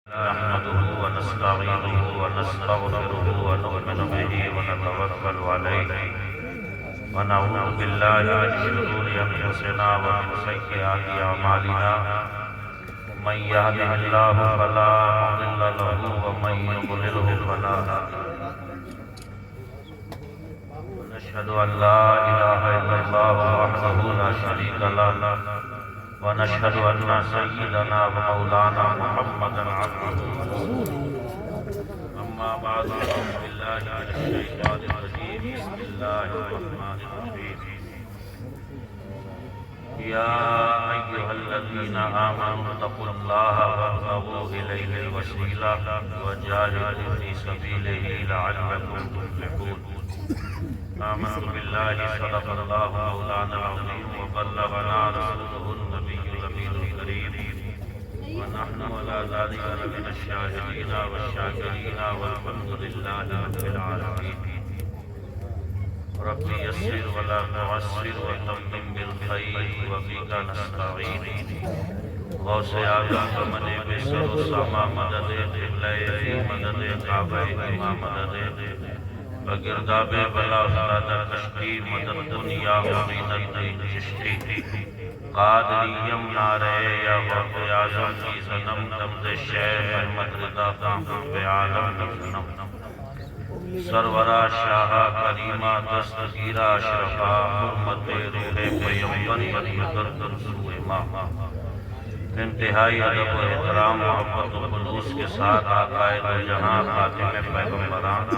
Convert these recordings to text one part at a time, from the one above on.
نحمده ونستعينه ونستغفره ونؤمن به ونتوكل عليه ونعوذ بالله من شرور أنفسنا ومن سيئات أعمالنا من يهده الله فلا مضل له ومن يضلله فلا هادي له ونشهد أن لا إله إلا الله وحده لا شريك له ونشهد أن سيدنا ومولانا محمدا عبده ورسوله أما بعد أعوذ بالله من الشيطان الرجيم بسم الله الرحمن الرحيم يا أيها الذين آمنوا اتقوا الله وابتغوا إليه الوسيلة وجاهدوا في سبيله لعلكم تفلحون آمنت بالله صدق الله مولانا العظيم وبلغنا رسوله النبي الأمين الكريم ونحن على ذلك لمن الشاهدين والشاكرين والحمد لله رب العالمين رب يسر ولا تعسر وتمم بالخير وبك نستعين غوث اعظم من بسر السما مدد قبلہ مدد کعبہ امام مدد بگرداب بلا استاد کشتی مدد دنیا مدد چشتی قادریم نارے یا غوث اعظم کی صنم دمد شیخ احمد رضا کامل بعالم نفنم سرورہ شاہ کریمہ دستگیرہ اشرفہ حرمت روح پیمبر مدد رسول امام انتہائی ادب و احترام محبت و خلوص کے ساتھ آقائے دو جہاں خاتم پیغمبران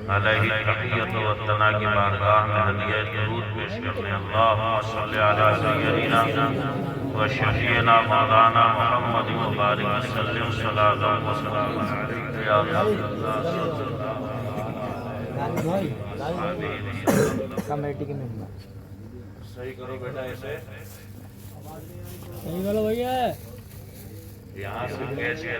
علیہ تحیت و ثنا کی بارگاہ میں ہدیہ درود پیش کرنے اللہم صلی علی سیدنا و شفیعنا مولانا محمد مبارک وسلم صلاۃ و سلام علیہ یا رسول اللہ صلی اللہ کمیٹی کے ممبر صحیح کرو بیٹا ایسے صحیح کرو بھیا یہاں سے کیسے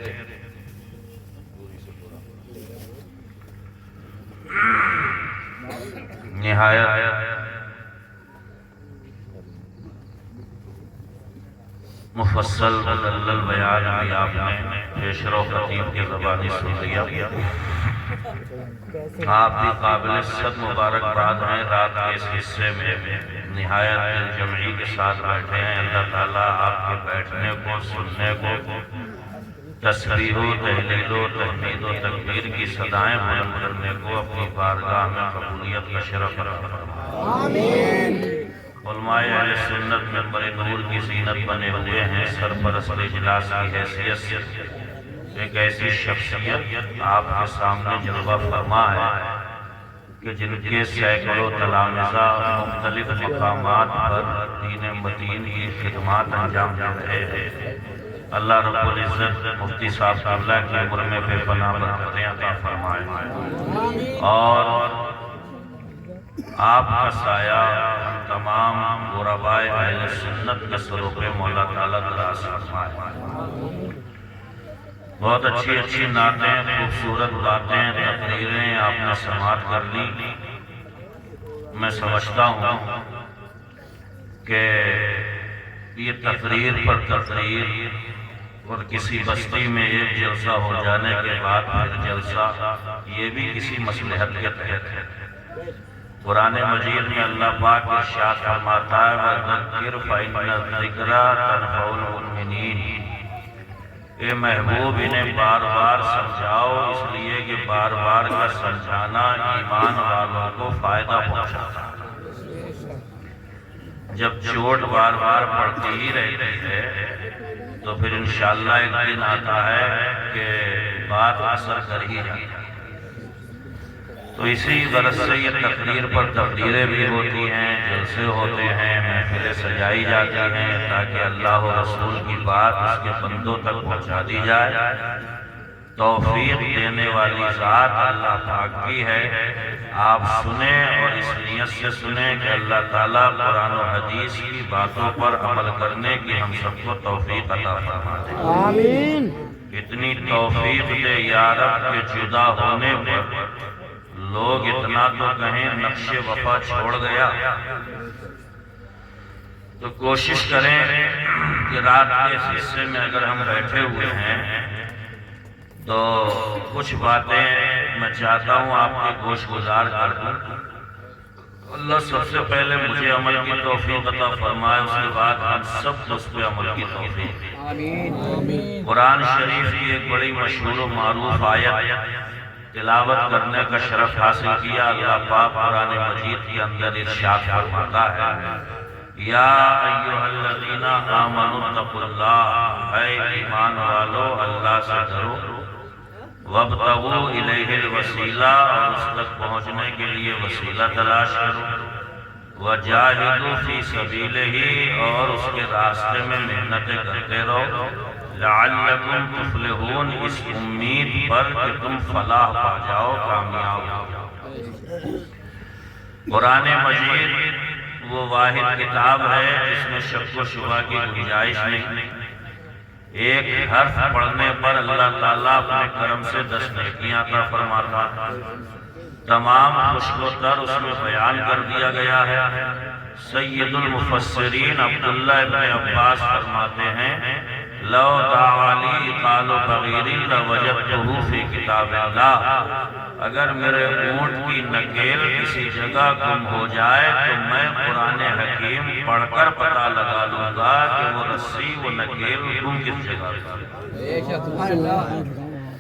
نہایت مفصل مدلل بیان بھی آپ نے پیشرو خطیب کی زبانی سن لیا آپ بھی قابل صد مبارکباد ہیں رات کے اس حصے میں نہایت جمعی کے ساتھ بیٹھے ہیں اللہ تعالیٰ آپ کے بیٹھنے کو سننے کو تسبیح و تحلیل و تحمید و تکبیر کی صدائیں بلند کرنے کو اپنی بارگاہ میں قبولیت کا شرف عطا فرمائے علماء اہل سنت منبر نور کی زینت بنے ہوئے ہیں سرپرست اجلاس کی حیثیت سے ایک ایسی شخصیت آپ کے سامنے جلوہ فرما ہے کہ جن کے سینکڑوں تلامذہ مختلف مقامات پر دین متین کی خدمات انجام دے رہے ہیں اللہ رب العزت مفتی صاحب قبلہ کی عمر میں بے پناہ برکتیں عطا فرمائے اور آپ کا سایہ تمام غربائے اہل سنت کے سروں پہ مولا تعالیٰ دراز فرمائے بہت اچھی نعتیں خوبصورت باتیں تقریریں آپ نے سماعت کر لی میں سمجھتا ہوں کہ یہ تقریر پر تقریر اور کسی بستی میں ایک جلسہ ہو جانے کے بعد پھر جلسہ یہ بھی کسی مصلحت کے تحت ہے قرآن مجید میں اللہ پاک ارشاد فرماتا ہے وَذَكِّرْ فَإِنَّ الذِّكْرَىٰ تَنفَعُ الْمُؤْمِنِينَ اے محبوب انہیں بار بار سمجھاؤ اس لیے کہ بار بار کا سمجھانا ایمان والوں کو فائدہ پہنچاتا ہے جب چوٹ بار بار پڑتی ہی رہتی ہے تو پھر انشاءاللہ ایک دن آتا ہے کہ بات اثر کر ہی جاتی ہے تو اسی غرض سے یہ تقریر پر تقریریں بھی ہوتی ہیں جلسے ہوتے ہیں محفلیں سجائی جاتی ہیں تاکہ اللہ و رسول کی بات اس کے بندوں تک پہنچا دی جائے توفیق دینے والی ذات اللہ پاک کی ہے آپ سنیں اور اس نیت سے سنیں کہ اللہ تعالیٰ قرآن و حدیث کی باتوں پر عمل کرنے کی ہم سب کو توفیق عطا فرما دے آمین اتنی توفیق دے یا رب کے جدا ہونے پر لوگ اتنا تو کہیں نقش وفا چھوڑ گیا تو کوشش کریں کہ رات کے اس حصے میں اگر ہم بیٹھے ہوئے ہیں تو کچھ باتیں میں چاہتا ہوں آپ کے گوش گزار کر دوں۔ اللہ سب سے پہلے مجھے عمل کی توفیق عطا فرمائے، اس کے بعد ہم سب کو اس پہ عمل کی توفیق۔ آمین۔ قرآن شریف کی ایک بڑی مشہور و معروف آیت تلاوت کرنے کا شرف حاصل کیا۔ اللہ پاک قرآن مجید کے اندر ارشاد فرماتا ہے، یا ایھا الذین آمنوا اتقوا اللہ، اے ایمان والو اللہ سے ڈرو، وابتغوا الیہ الوسیلہ، اور اس تک پہنچنے کے لیے وسیلہ تلاش کرو، وجاہدوا فی سبیلہ، اور اس کے راستے میں محنتیں کرتے رہو، لعلکم تفلحون، اس امید پر کہ تم فلاح پا جاؤ، کامیاب ہو جاؤ۔ قرآن مجید وہ واحد کتاب ہے جس میں شک و شبہ کی گنجائش نہیں۔ ایک حرف پڑھنے پر اللہ تعالیٰ اپنے کرم سے 10 نیکیاں عطا فرماتا ہے۔ تمام خشک و تر اس میں بیان کر دیا گیا ہے۔ سید المفسرین عبداللہ ابن عباس فرماتے ہیں، لو دعالی قال بغیر لوجدته فی کتاب اللہ، اگر میرے اونٹ کی نکیل کسی جگہ گم ہو جائے تو میں قرآن حکیم پڑھ کر پتہ لگا لوں گا کہ وہ رسی وہ نکیل گم کس جگہ پر۔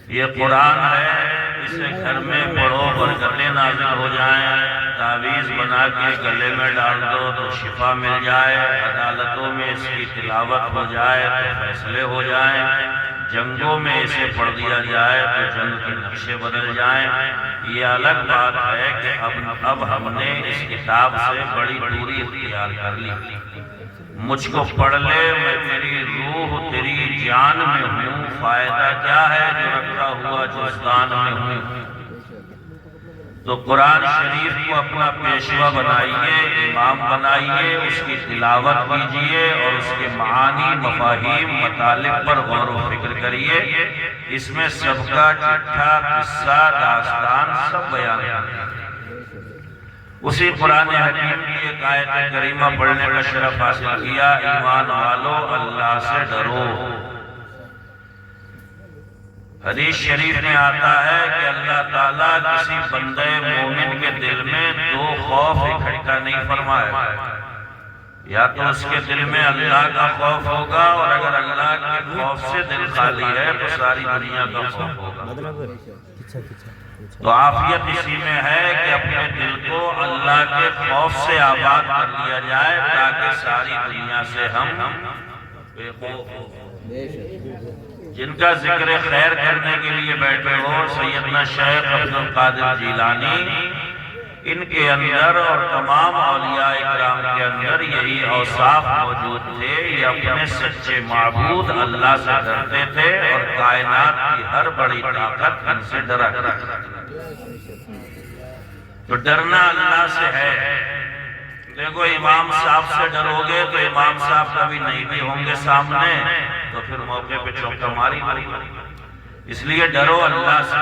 یہ قرآن ہے، اسے گھر میں پڑھو برکتیں نازل ہو جائیں، تعویذ بنا کے گلے میں ڈال دو تو شفا مل جائے، عدالتوں میں اس کی تلاوت ہو جائے تو فیصلے ہو جائیں، جنگوں میں اسے پڑھ دیا جائے تو جنگ کے نقشے بدل جائیں۔ یہ الگ بات ہے کہ اب ہم نے اس کتاب سے بڑی دوری اختیار کر لی۔ مجھ کو پڑھ لے، میں تیری روح تیری جان میں ہوں، فائدہ کیا ہے جو رکھا ہوا جزدان میں ہوں۔ تو قرآن شریف کو اپنا پیشوا بنائیے، امام بنائیے، اس کی تلاوت کیجیے اور اس کے معانی، مفاہیم، مطالب پر غور و فکر کریے۔ اس میں سب کا چٹھا، قصہ، داستان سب بیان ہے۔ اسی قرآن حکیم کی ایک آیت کریمہ پڑھنے کا شرف حاصل کیا، ایمان والو اللہ سے ڈرو۔ حدیث شریف میں آتا ہے کہ اللہ تعالیٰ کسی بندے مومن کے دل میں 2 خوف اکٹھا نہیں فرمائے، یا تو اس کے دل میں اللہ کا خوف ہوگا، اور اگر اللہ کے خوف سے دل خالی ہے تو ساری دنیا کا خوف ہوگا۔ تو عافیت اسی میں ہے کہ اپنے دل کو اللہ کے خوف سے آباد کر لیا جائے تاکہ ساری دنیا سے ہم بے خوف ہوں۔ جن کا ذکر خیر کرنے کے لیے بیٹھے ہو، سیدنا شیخ عبد القادر جیلانی، ان کے اندر اور تمام اولیاء اکرام کے اندر یہی اوصاف موجود تھے۔ یہ اپنے سچے معبود اللہ سے ڈرتے تھے اور کائنات کی ہر بڑی طاقت ان سے ڈرا کرتے تھے۔ تو ڈرنا اللہ سے ہے۔ دیکھو امام صاحب سے ڈرو گے تو امام صاحب کبھی نہیں بھی ہوں گے سامنے، تو پھر موقع پہ چوکا ماری ہوگی۔ اس لیے ڈرو اللہ سے۔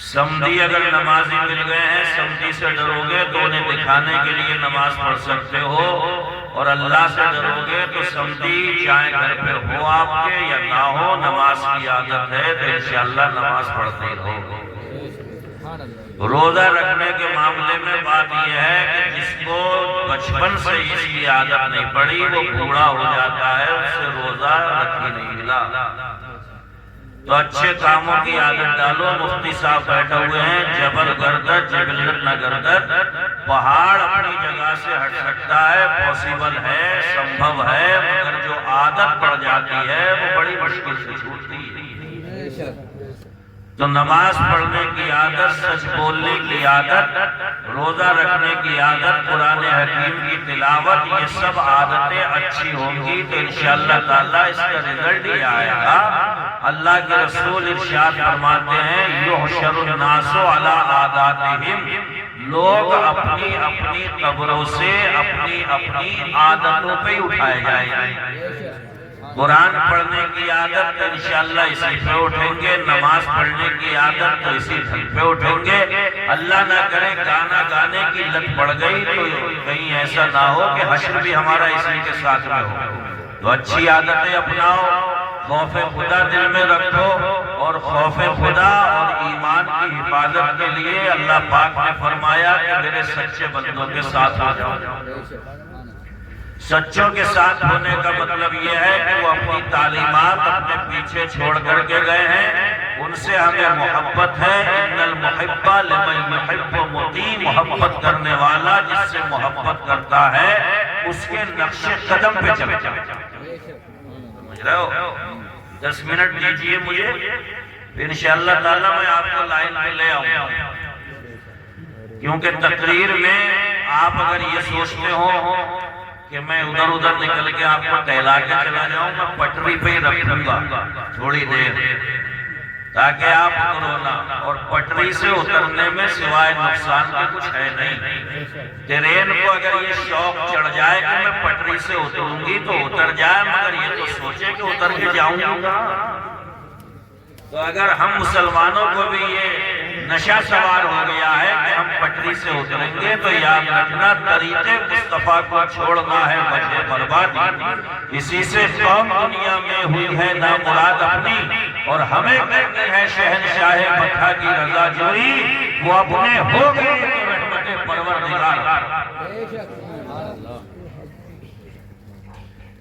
سمدھی اگر نمازی مل گئے ہیں، سمدھی سے ڈرو گے تو انہیں دکھانے کے لیے نماز پڑھ سکتے ہو، اور اللہ سے ڈرو گے تو سمدھی چاہے گھر پہ ہو آپ کے یا نہ ہو، نماز کی عادت ہے تو انشاءاللہ نماز پڑھتے رہو۔ روزہ رکھنے کے معاملے میں بات یہ ہے کہ جس کو بچپن سے اس کی عادت نہیں پڑی وہ بوڑھا ہو جاتا ہے، اس سے روزہ رکھ ہی نہیں ملا۔ تو اچھے کاموں کی عادت ڈالو۔ مفتی صاحب بیٹھے ہوئے ہیں، جبل گردد جبلت نہ گردد، پہاڑ اپنی جگہ سے ہٹ سکتا ہے، پاسبل ہے، سمبھو ہے، مگر جو عادت پڑ جاتی ہے وہ بڑی مشکل سے چھوٹتی ہے۔ تو نماز پڑھنے کی عادت، سچ بولنے کی عادت، روزہ رکھنے کی عادت، قرآن حکیم کی تلاوت، یہ سب عادتیں اچھی ہوں گی تو انشاءاللہ تعالیٰ اس کا رزلٹ ہی آئے گا۔ اللہ کے رسول ارشاد فرماتے ہیں، یحشر الناس علی عاداتہم، لوگ اپنی اپنی قبروں سے اپنی اپنی عادتوں پہ اٹھائے جائیں گے۔ قرآن پڑھنے کی عادت تو انشاءاللہ اسی پہ اٹھیں گے، نماز پڑھنے کی عادت تو اسی پہ اٹھیں گے۔ اللہ نہ کرے گانا گانے کی لت پڑ گئی تو کہیں ایسا نہ ہو کہ حشر بھی ہمارا اسی کے ساتھ میں ہو۔ تو اچھی عادتیں اپناؤ، خوف خدا دل میں رکھو، خوف خدا اور ایمان کی حفاظت کے لیے اللہ پاک نے فرمایا کہ میرے سچے بندوں کے ساتھ ہو جاؤ۔ سچوں کے ساتھ ہونے کا مطلب یہ ہے کہ وہ اپنی تعلیمات اپنے پیچھے چھوڑ کر کے گئے ہیں، ان سے ہمیں محبت ہے۔ ان المحب لمن یحب مطیع، محبت کرنے والا جس سے محبت کرتا ہے اس کے نقش قدم پہ چلتا ہے۔ سمجھ رہے ہو؟ 10 منٹ دیجئے مجھے، انشاءاللہ تعالی میں آپ کو لائن پہ لے آؤں گا، کیونکہ تقریر میں آپ اگر یہ سوچتے ہو کہ میں ادھر ادھر نکل کے آپ کو ٹہلا کے چلا جاؤں، میں پٹری پہ ہی رکھوں گا تھوڑی دیر تاکہ آپ اترو نہ، اور پٹری سے اترنے میں سوائے نقصان کے کچھ ہے نہیں۔ ٹرین کو اگر یہ شوق چڑھ جائے کہ میں پٹری سے اتروں گی تو اتر جائے، مگر یہ تو سوچے کہ اتر کے جاؤں گا۔ تو اگر ہم مسلمانوں کو بھی یہ نشہ سوار ہو گیا ہے کہ ہم پٹری سے اتریں گے تو یاد رکھنا طریقے مصطفیٰ کو چھوڑنا ہے وجہ بربادی۔ اسی سے قوم دنیا میں ہوئی ہے نامراد اپنی، اور ہمیں کرنی ہے شہنشاہ مکہ کی رضا جوئی، وہ اپنے ہو گئے تو رحمت پروردگار۔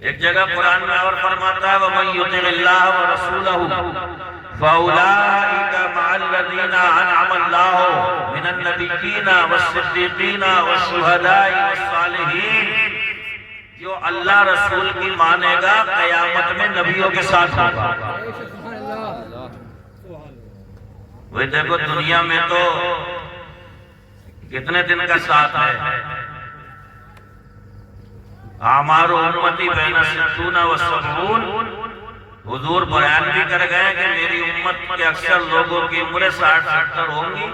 ایک جگہ قرآن میں اور فرماتا ہے وَمَن يُطِعِ اللَّهَ وَرَسُولَهُ فَأُولَٰئِكَ مَعَ الَّذِينَ أَنْعَمَ اللَّهُ مِنَ النَّبِيِّينَ وَالصِّدِّيقِينَ وَالشُّهَدَاءِ وَالصَّالِحِينَ، جو اللہ رسول کی مانے گا قیامت میں نبیوں کے ساتھ ہوگا۔ وہ دیکھو دنیا میں تو کتنے دن کا ساتھ ہے، اعمار امتی بین 60 و 70۔ حضور بیان بھی کر گئے کہ میری امت کے اکثر لوگوں کی عمریں 60-70 ہوں گی،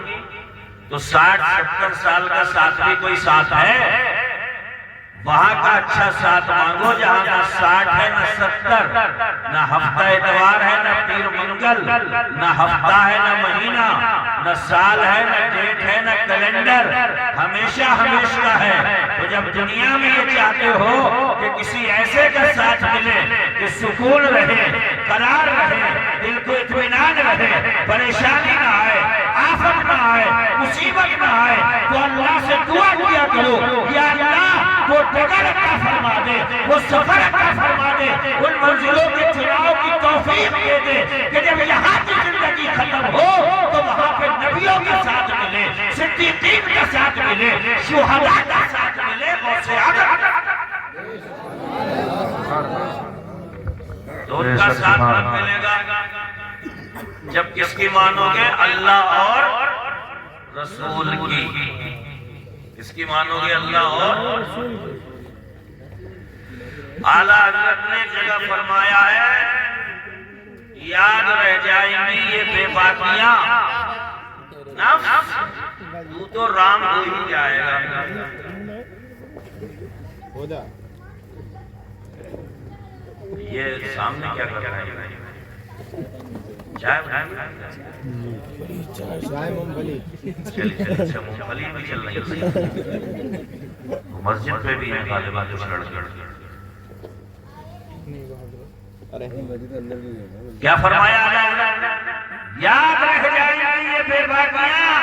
تو 60-70 سال کا ساتھ بھی کوئی ساتھ ہے؟ وہاں کا اچھا ساتھ مانگو جہاں نہ 60 ہے نہ 70، نہ ہفتہ اتوار ہے نہ پیر منگل، نہ ہفتہ ہے نہ مہینہ، نہ سال ہے نہ ڈیٹ ہے نہ کیلنڈر، ہمیشہ ہمیشہ ہے۔ تو جب دنیا میں یہ چاہتے ہو کہ کسی ایسے کا ساتھ ملے کہ سکون رہے، قرار رہے، دل کو اطمینان رہے، پریشانی نہ آئے، آفت نہ آئے، مصیبت نہ آئے، تو اللہ سے دعا کیا کرو یا اللہ وہ ڈگر عطا فرما دے، وہ سفر عطا فرما دے، ان منزلوں کے چناؤ کی توفیق دے دے کہ جب یہاں کی زندگی ختم ہو تو وہاں پہ نبیوں کے ساتھ ملے، صدیقین کے ساتھ ملے، شہداء کے ساتھ ملے، غوث اعظم تو ان کا ساتھ کب ملے گا؟ جب کس کی مانو گے؟ اللہ اور رسول کی۔ اس کی مانو گے؟ اللہ اور اعلیٰ حضرت نے جگہ فرمایا ہے یاد رہ جائیں گی یہ بے باکیاں، نفس تو تو رام ہو ہی جائے گا۔ یہ سامنے کیا کر رہا ہے؟ چائے مونگ پھلی بھی چل رہی ہے، مسجد پہ بھی ہے غالباً کچھ لڑکے۔ کیا فرمایا یاد رہ جائیں گی یہ بے باکیاں،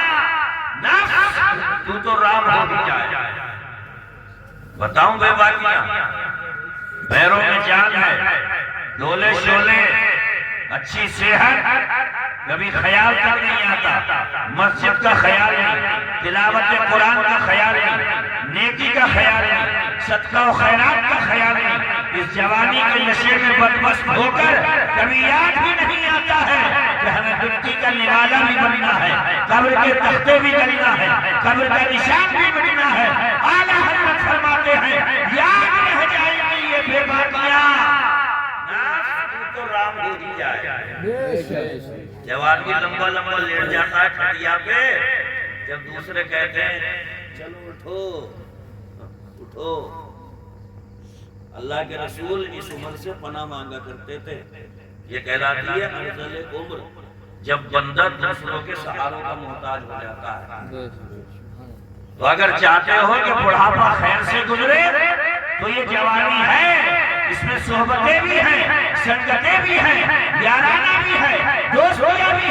نفس تو تو رام ہو بھی جائے۔ بتاؤں بے باکیاں؟ پیروں میں جان ہے، ڈولے شولے، اچھی صحت، کبھی خیال تک نہیں آتا، مسجد کا خیال نہیں، تلاوت قرآن کا خیال نہیں، نیکی کا خیال نہیں، صدقہ و خیرات کا خیال نہیں۔ اس جوانی کے نشے میں بدمست ہو کر کبھی یاد بھی نہیں آتا ہے کہ ہمیں مٹی کا نوالا بھی بننا ہے، قبر کے تختے بھی بننا ہے، قبر کا نشان بھی بننا ہے۔ اعلیٰ حضرت فرماتے ہیں یاد رہ جائیں گی یہ بے باکیاں، تو رام ہو ہی جائے۔ جب آدمی لمبا لمبا لیٹ جاتا ہے کھٹیا پہ، جب دوسرے کہتے ہیں چلو اٹھو اٹھو، اللہ کے رسول اس عمر سے پناہ مانگا کرتے تھے، یہ کہلاتی ہے ارذل عمر، جب بندہ دوسروں کے سہاروں کا محتاج ہو جاتا ہے۔ تو اگر چاہتے ہو کہ بڑھاپا خیر سے گزرے تو یہ جوانی ہے، اس میں صحبتیں بھی ہیں، سنگتیں بھی ہیں، یارانہ بھی ہے، دوستیاں بھی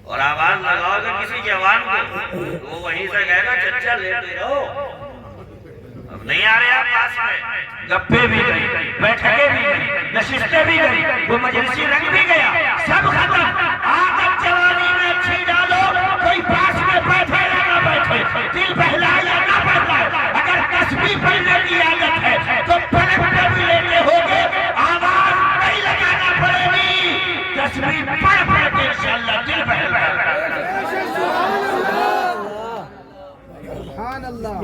اور آواز لگاؤ گے کسی جوان کو تو وہ وہیں سے کہے گا چچا لیتے رہو. اب نہیں آ رہے آپ پاس میں. گپے بھی گئی, بیٹھکیں بھی گئی, نشستیں بھی گئی, وہ مجلسی رنگ بھی گیا, سب ختم. آدم جوانی میں اچھی ڈالو, کوئی پاس میں بیٹھے یا نہ بیٹھے, دل بہلائے یا نہ بہلائے, اگر تسبیح پڑھنے کی عادت ہے تو پلک پہ بھی لیتے ہوگے, آواز نہیں لگانا پڑے گی, تسبیح پڑھ پڑھ کے انشاءاللہ دل بہلائے. سبحان اللہ.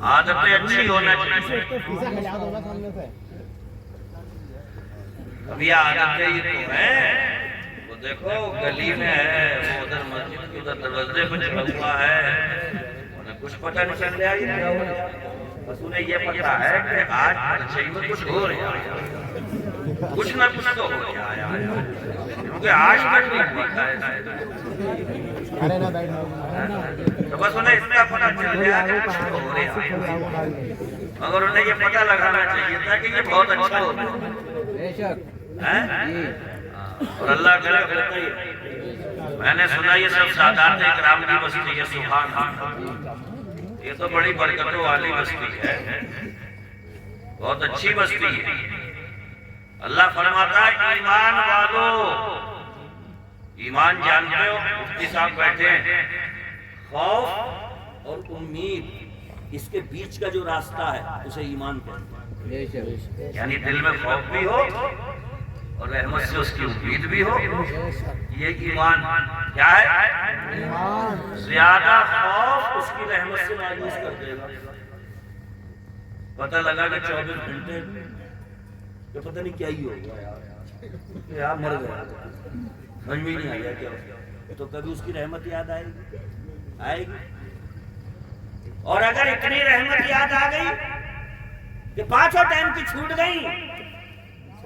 عادتیں اچھی ہونا چاہیے. اب یہ عادتیں ہی تو ہیں. وہ دیکھو گلی میں ہے, وہ ادھر مسجد کے ادھر دروازے پہ چلا ہوا ہے, انہیں کچھ پتہ نہیں چل رہا یہ کیا ہو رہا ہے. بس انہیں یہ پتہ ہے کہ آج پرچے میں کچھ ہو رہا ہے, کچھ نہ کچھ تو ہو رہا ہے, کیونکہ آج تک نہیں ہوا ہے. تو بس انہیں اتنا پتہ چل رہا ہے کہ کچھ ہو رہا ہے, مگر انہیں یہ پتہ لگانا چاہیے تھا کہ یہ بہت اچھا ہوتا ہے. اور اللہ کرے کرتا ہی. میں نے سنا یہ سب سادات اکرام کی بستی ہے. سبحان اللہ, یہ تو بڑی برکتوں والی بستی ہے, بہت اچھی بستی ہے. اللہ فرماتا ہے ایمان والو, ایمان جانتے ہو, مفتی صاحب بیٹھے ہیں. خوف اور امید اس کے بیچ کا جو راستہ ہے اسے ایمان کہتے ہیں. یعنی دل میں خوف بھی ہو اور رحمت سے اس کی امید بھی ہو, یہ ایمان کیا ہے؟ زیادہ خوف اس کی رحمت سے مایوس کر دے گا. پتہ لگا کہ 24 گھنٹے تو پتہ نہیں کیا ہی ہوگا یار, مر گیا, سمجھ میں نہیں آیا کیا ہوگا, تو کبھی اس کی رحمت یاد آئے گی. اور اگر اتنی رحمت یاد آ گئی کہ 5 ٹائم کی چھوٹ گئی,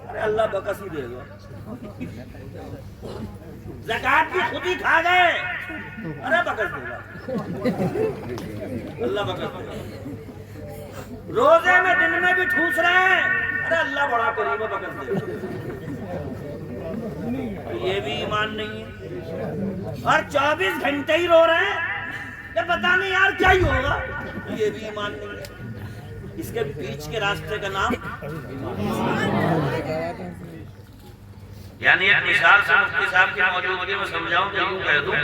ارے اللہ بکس ہی دے گا. زکات بھی خود ہی کھا گئے, ارے بکس دے گا, اللہ بکس دے گا. روزے میں دن میں بھی ٹھوس رہے ہیں, ارے اللہ بڑا کریم ہے, بکس دے گا. یہ بھی ایمان نہیں ہے. اور 24 گھنٹے ہی رو رہے ہیں کہ پتہ نہیں یار کیا ہی ہوگا, یہ بھی ایمان نہیں ہے. اس کے بیچ کے راستے کا نام یعنی ایک مثال سے مفتی صاحب کی موجودگی میں سمجھاؤں کہ یوں کہہ دوں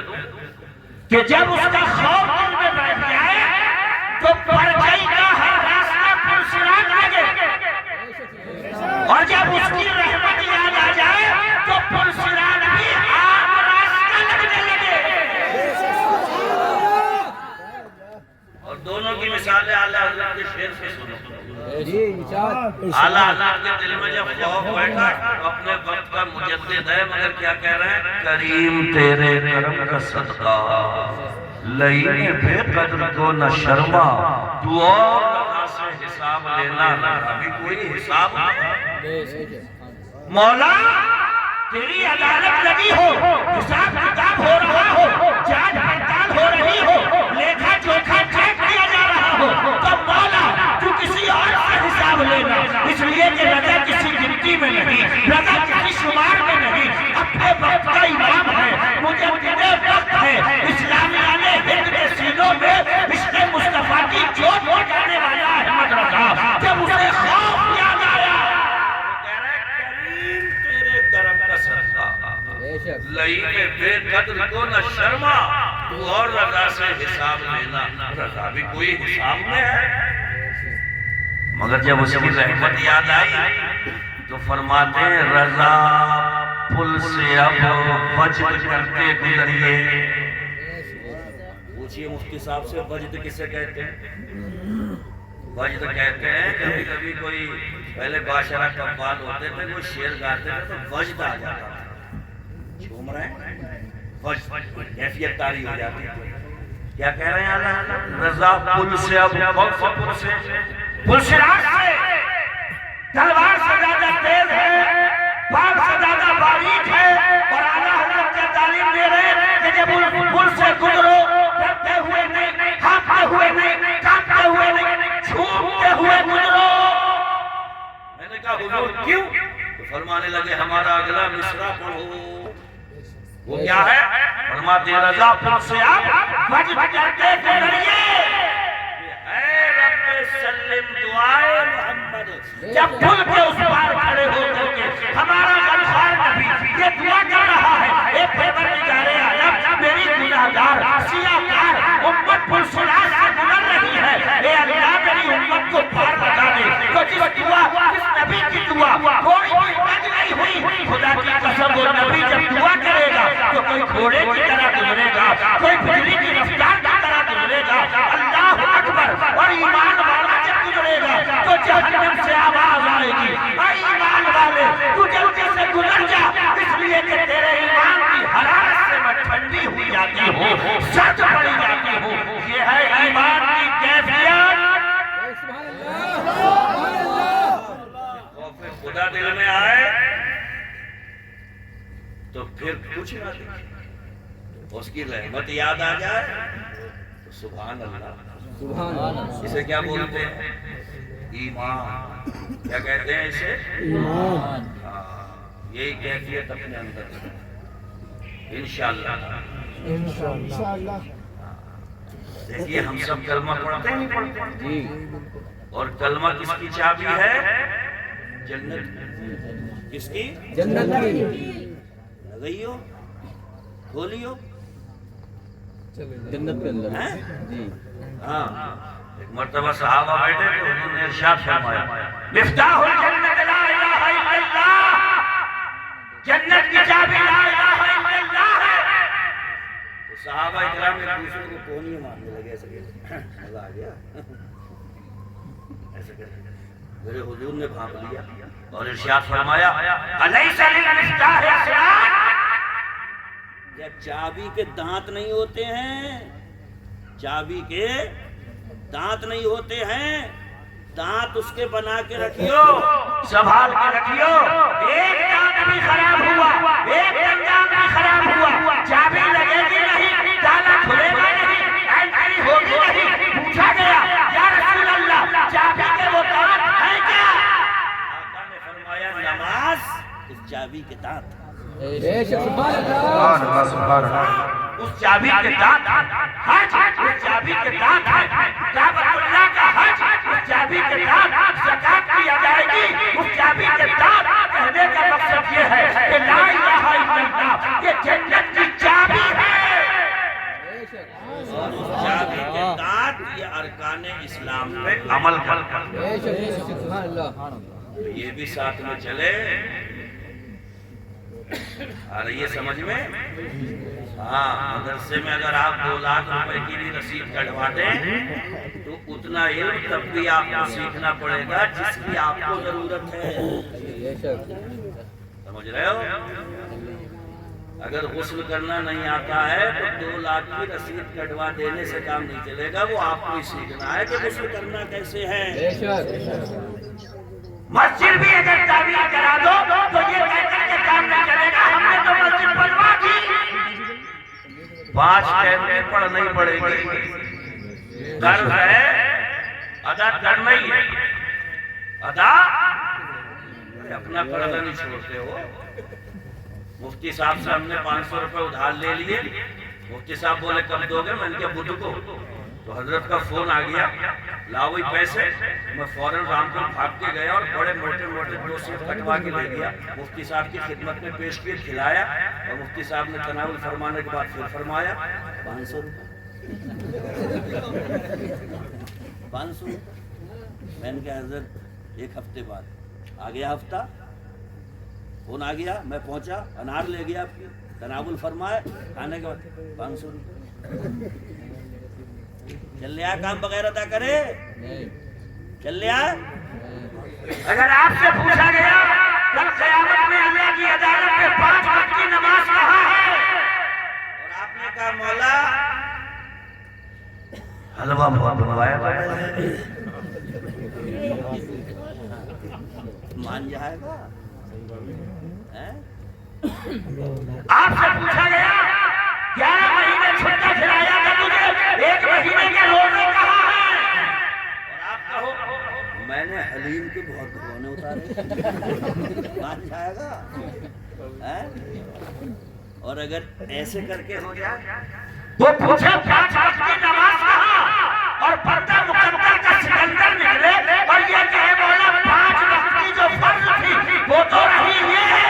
کہ جب اس کا خوف دل میں بیٹھ جائے تو پرچائی کا ہر راستہ پرسرات لگے, اور جب اس کی رحمت یاد آ جائے تو پرسرات بھی عام راستہ لگنے لگے. اور دونوں کی مثالیں اعلیٰ حضرت کے شعر سے سنو. اعلیٰ حضرت کے دل میں جب خوف بیٹھا تو اپنے وقت کا مجدد ہے, مگر کیا کہہ رہے ہیں؟ کریم تیرے کرم کا صدقہ, لئی بے قدر کو نہ شرما, تو اور رضا سے حساب لینا, ابھی کوئی حساب نہیں. مولا تیری عدالت لگی ہو, حساب کتاب ہو رہا ہو, جانچ پڑتال ہو رہی ہو, لیکھا جوکھا چیک کیا جا رہا ہو, تو مولا تو کسی اور سے حساب لینا, اس لیے کہ رضا کسی گنتی میں نہیں, رضا کسی شمار میں نہیں, اپنے وقت کا امام ہے, مجھے تیرے وقت ہے, اسلامیہ ہند کے سینوں میں عشق مصطفیٰ کی جوت جانے والا احمد رضا, جب اسے خوف یاد آیا کریم تیرے کرم کا صدقہ, لئی میں بے قدر کو نہ شرما, تو اور رضا سے حساب لینا, رضا بھی کوئی حساب میں ہے. مگر جب اس کی رحمت یاد آئی تو فرماتے ہیں رضا پل سے اب وجد کرتے گزریے. پوچھئے مفتی صاحب سے وجد کسے کہتے ہیں؟ وجد کہتے ہیں کبھی کبھی کوئی پہلے بادشاہ قوال ہوتے تھے, کوئی شعر گاتے تھے تو وجد آ جاتا تھا, جھوم رہے ہیں, وجد کیفیت طاری ہو جاتی ہے. کیا کہہ رہے ہیں اللہ؟ رضا پل سے اب پل سے پلسرات سے, تلوار سے زیادہ تیز ہے, باغ سے زیادہ باریک ہے, اور اعلیٰ حضرت کے تعلیم دے رہے ہیں کہ جب پل سے گزرو ڈرتے ہوئے نہیں, کانپتے ہوئے نہیں, کانپتے ہوئے نہیں, جھومتے ہوئے گزرو. میں نے کہا حضور کیوں؟ تو فرمانے لگے ہمارا اگلا مصرع پڑھو, وہ کیا ہے؟ فرماتے ہیں رضا پھر سے آپ بج کرتے گزریے، اے رب سلم دعائے محمد، جب بھول کے اس پار کھڑے ہو کر کے ہمارا غمخوار نبی یہ دعا کر رہا ہے، اے پروردگار عالم میری گناہگار سیاہکار امت پرسراج سے گزر رہی ہے، اے اللہ میری امت کو پار لگا دے۔ تو جس دعا جس نبی کی دعا کوئی بد نہیں ہوئی، خدا کی قسم وہ نبی جب دعا کرے گا تو کوئی گھوڑے کی طرح گزرے گا، کوئی بجلی کی رفتار کی طرح گزرے گا، اللہ اکبر، اور ایمان والا جب گزرے گا تو جہنم سے آواز آئے گی، اے ایمان والے تو جلدی سے گزر جا، اس لیے کہ تیرے ایمان کی حرارت سے میں ٹھنڈی ہوئی جاتی ہوں، سرد پڑی جاتی ہوں۔ یہ ہے ایمان کی کیفیت۔ خدا دل میں آئے تو پھر کچھ نہ دیکھیں، اس کی رحمت یاد آ جائے تو سبحان اللہ، اسے کیا بولتے ہیں؟ ایمان۔ کیا کہتے ہیں اسے؟ ایمان۔ یہی کیفیت اپنے اندر انشاءاللہ۔ دیکھیے ہم سب کلمہ پڑھتے ہیں جی، اور کلمہ کس کی چابی ہے؟ جنت۔ کس کی؟ جنت کی۔ لگائیو، کھولیو، جنت کے اندر جی۔ ہاں ایک مرتبہ صحابہ بیٹھے تو انہوں نے ارشاد فرمایا مفتاح الجنت لا الہ الا اللہ، جنت کی چابی لا الہ الا اللہ ہے۔ تو صحابہ اکرام ایک دوسرے کو کونیاں مارنے لگے، ایسے مزہ آ گیا، ایسے کرتے میرے حضور نے بھانپ لیا اور ارشاد فرمایا الیس للمفتاح اسنان، کیا چابی کے دانت نہیں ہوتے ہیں؟ چابی کے دانت نہیں ہوتے ہیں، دانت اس کے بنا کے رکھیو، سنبھال کے رکھیو، ایک دانت بھی خراب ہوا، ایک دانت بھی خراب ہوا، چابی لگے گی نہیں، تالا کھلے گا نہیں، انٹری ہوگی نہیں۔ پوچھا گیا یا رسول اللہ چابی کے وہ دانت ہیں کیا؟ آقا نے فرمایا نماز اس چابی کے دانت، سبحان اللہ سبحان اللہ، اس چابی کے دانت، حج اس چابی کے دانت ہے، کعبۃ اللہ کا حج اس چابی کے دانت، زکات کی ادائیگی اس چابی کے دانت۔ کہنے کا مقصد یہ ہے کہ لا الہ الا اللہ یہ جنت کی چابی ہے، اور اس چابی کے دانت یہ ارکان اسلام پہ عمل کرتا ہے۔ یہ بھی ساتھ میں چلے، آ رہی ہے سمجھ میں؟ ہاں مدرسے میں اگر آپ 2 لاکھ روپے کی بھی رسید کٹوا دیں تو اتنا علم تب بھی آپ کو سیکھنا پڑے گا جس کی آپ کو ضرورت ہے، سمجھ رہے ہو؟ اگر غسل کرنا نہیں آتا ہے تو 2 لاکھ کی رسید کٹوا دینے سے کام نہیں چلے گا، وہ آپ کو ہی سیکھنا ہے کہ غسل کرنا کیسے ہے۔ مسجد بھی اگر تعمیر کرا دو تو یہ کہہ کر کے کام نہیں چلے گا ہم نے تو مسجد بنوا دی، 5 ٹائم پڑھ نہیں پڑے گی، قرض ہے ادا کرنا ہی ہے، ادا اپنا قرض نہیں چھوڑتے ہو۔ مفتی صاحب سے ہم نے 500 روپے ادھار لے لیے، مفتی صاحب بولے کب دو گے؟ میں نے کہا بدھ کو، تو حضرت کا فون آ گیا لاؤ پیسے، میں فوراً رام پور بھاگ کے گیا اور بڑے موٹے موٹے 2 سیٹ کٹوا کے لے گیا، مفتی صاحب کی خدمت میں پیش کیے، کھلایا، اور مفتی صاحب نے تناول فرمانے کے بعد پھر فرمایا 500 روپے 500 روپے۔ میں نے کہا حضرت 1 ہفتے بعد آ گیا، ہفتہ فون آ گیا، میں پہنچا، انار لے گیا، تناول فرمائے، کھانے کے بعد 500 روپے۔ چل لیا کام بغیر ادا کرے؟ چل لیا؟ اگر آپ سے پوچھا گیا کل قیامت میں اللہ کی عدالت میں 5 وقت کی نماز کہاں ہے اور آپ نے کہا مولا حلوہ بہت بنوایا مان جائے گا؟ آپ سے پوچھا گیا 11 مہینے چھٹا کھلایا تھا تجھے، 1 مہینے کے روزے کہاں ہیں؟ اور آپ کہو میں نے حلیم کے بہت دھونے اتارے، مان جائے گا؟ اور اگر ایسے کر کے ہو جائے وہ پوچھے 5 وقت کی نماز کہاں اور پردہ مقدر کا سکندر نکلے اور یہ کہے مولا 5 وقت کی جو فرض تھی وہ تو رہی یہ ہے.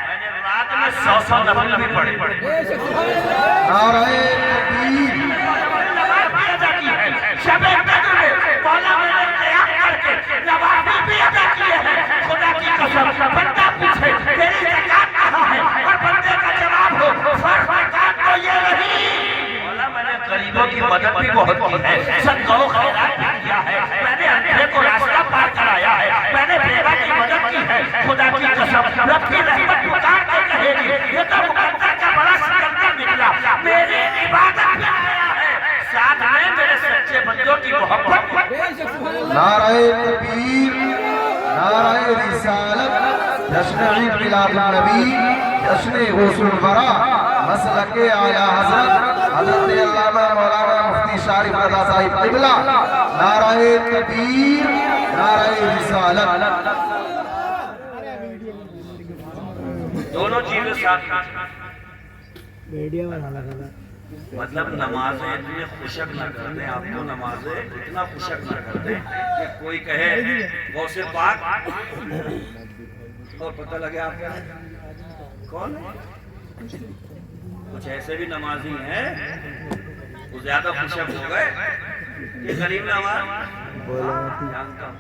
میں نے رات میں 100 نفل بھی پڑھے. نعرہ تکبیر. نماز بھی ادا کی ہے. شب قدر میں مولا میں نے قیام کر کے نوافل بھی ادا کیے ہیں. خدا کی قسم بندہ پوچھے تیری زکات کہاں ہے اور بندے کا جواب ہو فرض زکات تو یہ نہیں. غریبوں کی مدد بھی بہت کی ہے. صدقہ و خیرات بھی کیا ہے. میں نے اندھے کو راستہ پار کرایا ہے. میں نے بیوہ کی مدد کی ہے. خدا کی قسم رب کی رحمت پکار کے کہے گی یہ تو مقدر کا بڑا سکندر نکلا. میری عبادت میں آیا ہے ساتھ میں میرے سچے بندوں کی محبت. نعرہ تکبیر. نعرہ رسالت. جشن عید میلاد النبی. جشن غوث الورا. مسلک اعلیٰ حضرت حضرت علامہ مولانا مفتی شارف رضا صاحب قبلہ. نعرہ تکبیر. نعرہ رسالت. دونوں چیزیں ساتھ مطلب نمازیں اتنے خوشک نہ کر دیں آپ کو. نمازیں اتنا خوشک نہ کر دیں کہ کوئی کہے غوث پاک اور پتہ لگے آپ کیا کون ہے. کچھ ایسے بھی نمازی ہیں وہ زیادہ خوشک ہو گئے کہ غریب نماز جانتا ہوں.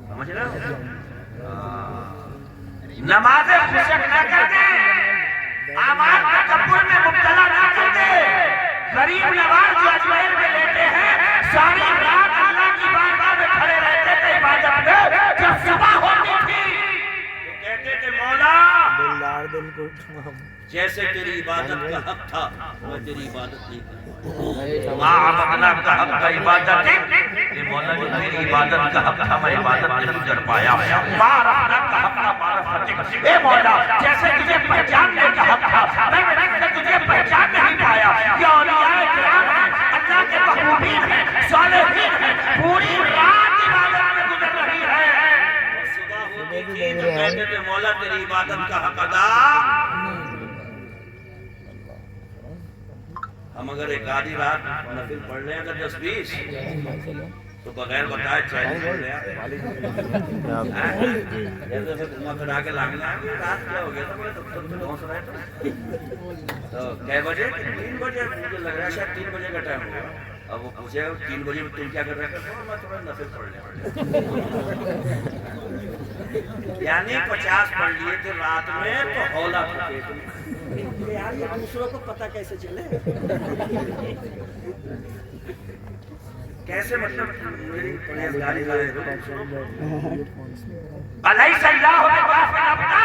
سمجھ رہے ہو؟ نمازیں خوشک نہ کر دیں. اعمال تکبر میں مبتلا نہ کر دیں. غریب نواز جو اجمیر میں لیتے ہیں ساری رات اللہ کی بارگاہ میں کھڑے رہتے تھے عبادت میں. جب صبح ہوتی تھی تو کہتے تھے مولا جیسے تیری عبادت کا حق تھا میں تیری عبادت نہیں کرتا. عبدنا کا حق کا عبادت یہ مولا جو تیری عبادت کا حق تھا میں عبادت نہیں کر پایا. ربنا کا حق تھا معرفت اے مولا جیسے تجھے پہچاننے کا حق تھا میں تجھے پہچان نہیں پایا. یہ اولیاء کرام ہیں اللہ کے محبوبین ہیں صالحین ہیں پوری رات عبادت میں گزر رہی ہے. صبح ہوتی تھی تو کہتے تھے مولا تیری عبادت کا حق ادا. ہم اگر ایک آدھی رات نفل پڑھ لیں اگر 10-20 تو بغیر بتائے چین پڑھ لیں. جیسے پھر گھما پھرا کے لانے آئے رات کیا ہو گیا تھا بولے تب تو پہنچ رہے تھے تو کئے بجے 3 بجے مجھے لگ رہا ہے شاید 3 بجے کا ٹائم ہوگا. اب وہ پوچھے 3 بجے تم کیا کر رہے تھے میں تھوڑا نفل پڑھ لیں. یعنی 50 پڑھ لیے تھے رات میں تو ہولا پھٹے تم. یار یہ دوسروں کو پتہ کیسے چلے کیسے مطلب میری پرہیزگاری کرے. الیس اللہ بغافل عبدہ.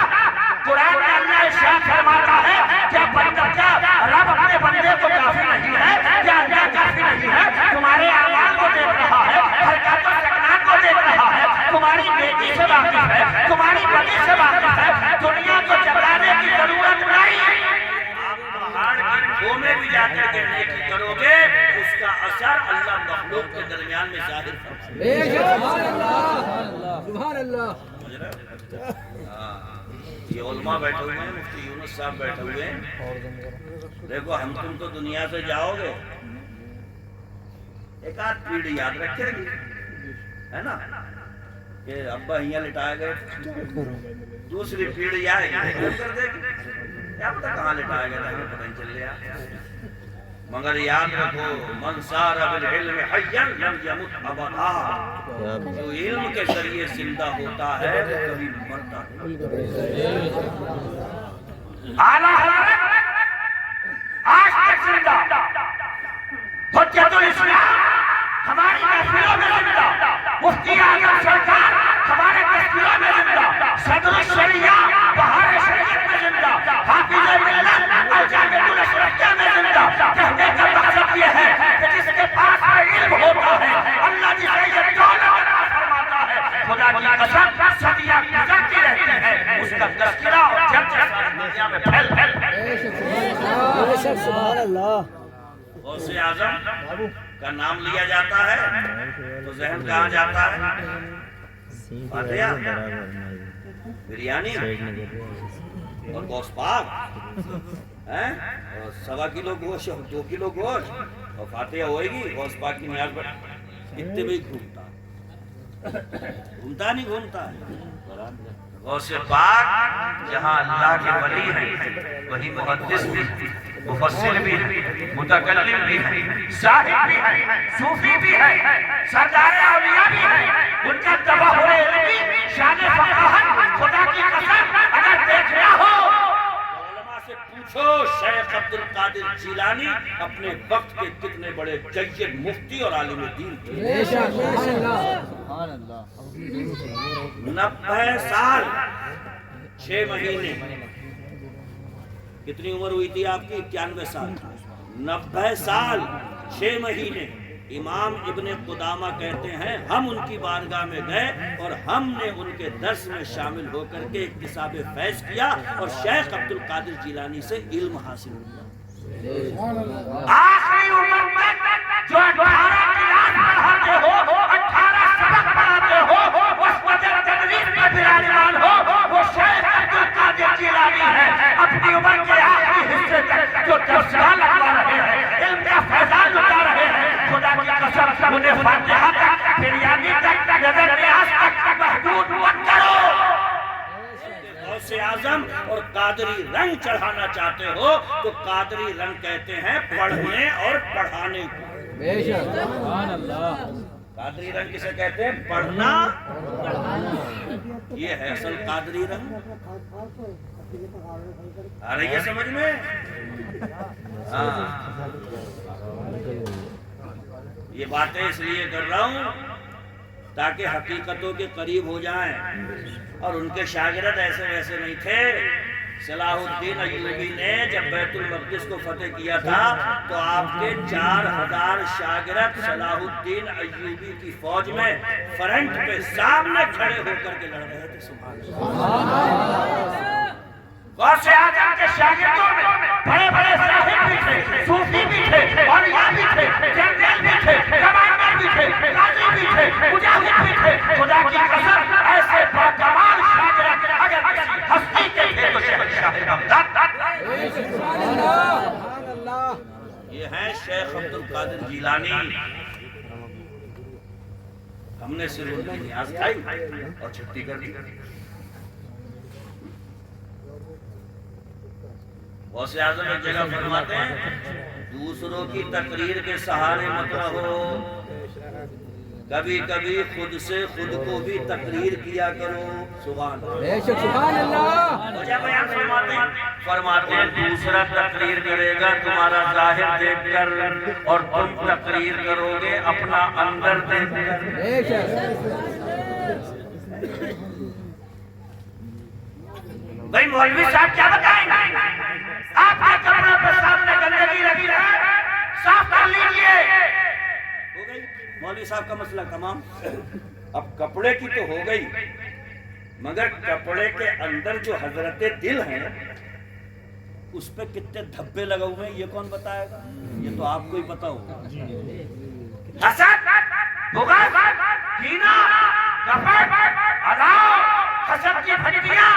قرآن میں اللہ ارشاد فرماتا ہے کیا بندہ کیا رب اپنے بندے کو کافی نہیں ہے کیا اللہ کافی نہیں ہے. تمہارے اعمال کو دیکھ رہا ہے حرکات و سکنات کو دیکھ رہا ہے تمہاری نیکی سے واقف ہے تمہاری بدی سے واقف ہے. دنیا کو جگانے کی ضرورت نہیں. آپ پہاڑ کی کھو میں بھی جا کر کے نیکی کرو گے اس کا اثر اللہ مخلوق کے درمیان میں ظاہر سبحان اللہ. یہ علماء بیٹھے ہوئے ہیں مفتی یونس صاحب بیٹھے ہوئے ہیں. دیکھو ہم تم تو دنیا سے جاؤ گے ایک آدھ پیڑھی یاد رکھے گی ہے نا کہ ابا ہیاں لٹائے گئے. دوسری پیڑھی آئے گی کر دے گی کیا پتہ کہاں لٹائے گئے ہمیں پتہ نہیں چل رہا. مگر یاد رکھو من سار بالعلم حیا لم یمت ابدا. جو علم کے ذریعے زندہ ہوتا ہے وہ کبھی مرتا نہیں. اعلیٰ حضرت آج تک زندہ حجت الاسلام ہماری محفلوں میں زندہ. مفتی اعظم سرکار ہمارے تذکروں میں زندہ. صدر الشریعہ بہار شریعت میں زندہ. حافظ ملت اور جامع الاشرفیہ میں زندہ. کہنے کا مقصد یہ ہے کہ جس کے پاس علم ہوتا ہے اللہ جسے یہ دولت عطا فرماتا ہے. خدا کی قسم صدیاں گزرتی رہتی ہے اس کا تذکرہ اور چرچا ساری دنیا میں پھیل سبحان اللہ. غوث اعظم کا نام لیا جاتا ہے تو ذہن کہاں جاتا ہے؟ فاتحہ بریانی اور گوشت پاک ہیں، اور 1.25 کلو گوشت اور 2 کلو گوشت اور فاتحہ ہوئے گی، گوشت پاک کی نیاز پر اتنے بھی گھومتا نہیں گھومتا غوث پاک جہاں اللہ کے ولی ہیں وہی محدث بھی، مفسر بھی، متکلم بھی ہے، زاہد بھی ہے، صوفی بھی ہے، سردار اولیاء بھی ہے، ان کا تباہر علمی شان فقاہت خدا کی قسم اگر دیکھنا ہو علماء سے پوچھو شیخ عبد القادر جیلانی اپنے وقت کے کتنے بڑے جید مفتی اور عالم دین تھے۔ 90 سال 6 مہینے، کتنی عمر ہوئی تھی آپ کی؟ 91 سال۔ 90 سال 6 مہینے امام ابن قدامہ کہتے ہیں ہم ان کی بارگاہ میں گئے اور ہم نے ان کے درس میں شامل ہو کر کے اکتساب فیض کیا اور شیخ عبد القادر جیلانی سے علم حاصل کیا۔ آخری عمر میں جو 18 کلاس پڑھاتے ہو، 18 سبق پڑھاتے ہو، اس وجہ تدریس میں براجمان ہو، وہ شیخ عبد القادر جیلانی ہے۔ اپنی عمر کے آخری حصے تک جو درسگاہ لگوا رہے ہیں، علم کا فیضان لٹا رہے ہیں، خدا کی قسم انہیں فاتحہ تک، بریانی تک، نظر نیاز تک محدود مت کرو۔ غوث اعظم اور قادری رنگ چڑھانا چاہتے ہو تو قادری رنگ کہتے ہیں پڑھنے اور پڑھانے کو۔ قادری رنگ کسے کہتے ہیں؟ پڑھنا، یہ ہے اصل قادری رنگ۔ آ رہی ہے سمجھ میں؟ ہاں، یہ باتیں اس لیے کر رہا ہوں تاکہ حقیقتوں کے قریب ہو جائیں، اور ان کے شاگرد ایسے ویسے نہیں تھے۔ صلاح الدین ایوبی نے جب بیت المقدس کو فتح کیا تھا تو آپ کے 4000 شاگرد صلاح الدین ایوبی کی فوج میں فرنٹ پہ سامنے کھڑے ہو کر کے لڑ رہے تھے۔ سبحان اللہ۔ غوث اعظم کے شاگردوں میں بڑے بڑے زاہد بھی تھے، صوفی بھی تھے، اولیاء بھی تھے، جنرل بھی تھے، کمانڈر بھی تھے، قاضی بھی تھے، مجاہد بھی تھے۔ خدا کی قسم ایسے باکمال شاگرد اگر کسی ہستی کے تھے تو شہنشاہ بغداد۔ یہ ہیں شیخ عبد القادر جیلانی۔ ہم نے صرف ان کی نیاز کھائی اور چھٹی کر دی۔ غوث اعظم ایک جگہ فرماتے ہیں دوسروں کی تقریر کے سہارے مت رہو، کبھی کبھی خود سے خود کو بھی تقریر کیا کرو۔ سبحان اللہ۔ وجہ بیان فرماتے ہیں دوسرا تقریر کرے گا تمہارا ظاہر دیکھ کر اور تم تقریر کرو گے اپنا اندر دیکھ کر۔ بھائی مولوی صاحب کیا بتائیں گے؟ آپ کے کپڑوں پر سامنے گندگی لگی ہے، صاف کر لیجئے۔ ہو گئی مولوی صاحب کا مسئلہ تمام۔ اب کپڑے کی تو ہو گئی، مگر کپڑے کے اندر جو حضرت دل ہیں اس پہ کتنے دھبے لگے ہوئے ہیں یہ کون بتائے گا؟ یہ تو آپ کو ہی پتا ہوگا۔ حسد، بغض، کینہ، کپٹ، عداوت، حسد کی پھٹیاں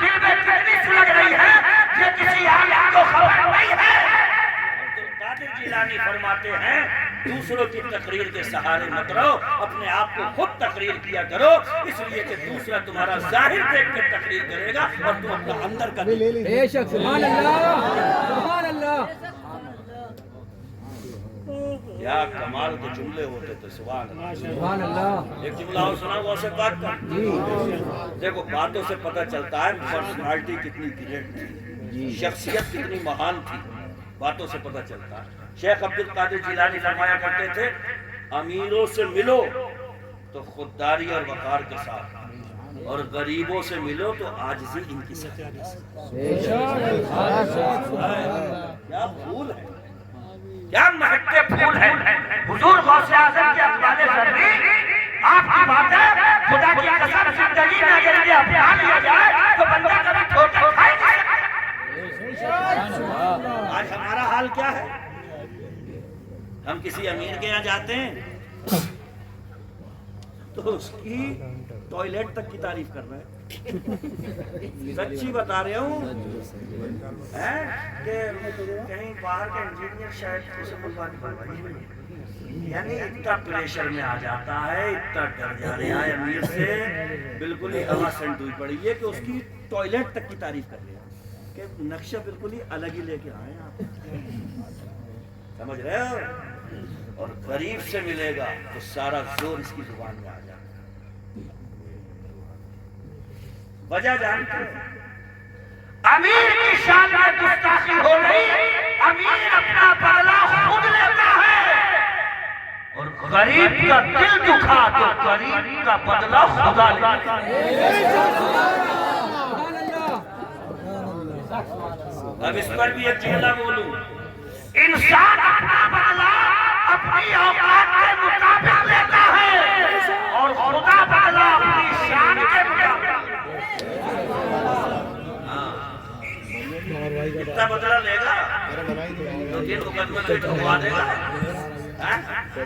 دل میں کتنی سلگ رہی ہے یہ کسی عالم کو خبر نہیں ہے۔ عبد القادر جیلانی فرماتے ہیں دوسروں کی تقریر کے سہارے مت رہو، اپنے آپ کو خود تقریر کیا کرو، اس لیے کہ دوسرا تمہارا ظاہر دیکھ کر تقریر کرے گا اور تم اپنا اندر کا دیکھ۔ بے شک، سبحان اللہ، سبحان اللہ۔ کیا کمال کے جملے ہوتے تھے، سبحان اللہ۔ سبحان اللہ۔ ایک جملہ اور سنا غوث پاک کا۔ دیکھو باتوں سے پتہ چلتا ہے پرسنالٹی کتنی گریٹ تھی، شخصیت کتنی مہان تھی، باتوں سے پتہ چلتا ہے۔ شیخ عبد القادر جیلانی فرمایا کرتے تھے امیروں سے ملو تو خودداری اور وقار کے ساتھ، اور غریبوں سے ملو تو عاجزی ان کی ساتھ۔ کیا پھول ہے، کیا مہکتے پھول ہیں حضور غوث اعظم کے اقوال ضروری۔ آپ کی باتیں خدا کی قسم زندگی میں اگر یہ اپنا لیا جائے تو بندہ کبھی ٹھوکر کھائے نہیں۔ آج ہمارا حال کیا ہے؟ ہم کسی امیر کے یہاں جاتے ہیں تو اس کی ٹوائلٹ تک کی تعریف کر رہے ہیں۔ سچی بتا رہا ہوں کہ کہیں باہر کا انجینئر شاید اسے بلوانی بنوائی ہوئی ہے، یعنی اتنا پریشر میں آ جاتا ہے، اتنا ڈر جا رہا ہے امیر سے، بالکل ہی ہوا سینٹ ہوئی پڑی ہے کہ اس کی ٹوائلٹ تک کی تعریف کر رہے ہیں کہ نقشہ بالکل ہی الگ ہی لے کے آئے ہیں آپ، سمجھ رہے ہو؟ اور غریب سے ملے گا تو سارا زور اس کی زبان میں آ جائے گا۔ وجہ جانتے ہیں؟ امیر کی شان میں گستاخی ہو رہی، امیر اپنا بدلہ خود لیتا ہے اور غریب کا دل دکھا تو غریب کا بدلہ خدا لیتا ہے۔ اب اس پر بھی ایک جملہ بولوں، انسان اپنا بدلہ اپنی اوقات کے مطابق لیتا ہے اور خدا بدلہ اپنی شان کے مطابق۔ کتنا بدلہ لے گا؟ 2-3 مقدمے میں ٹھکوا دے گا،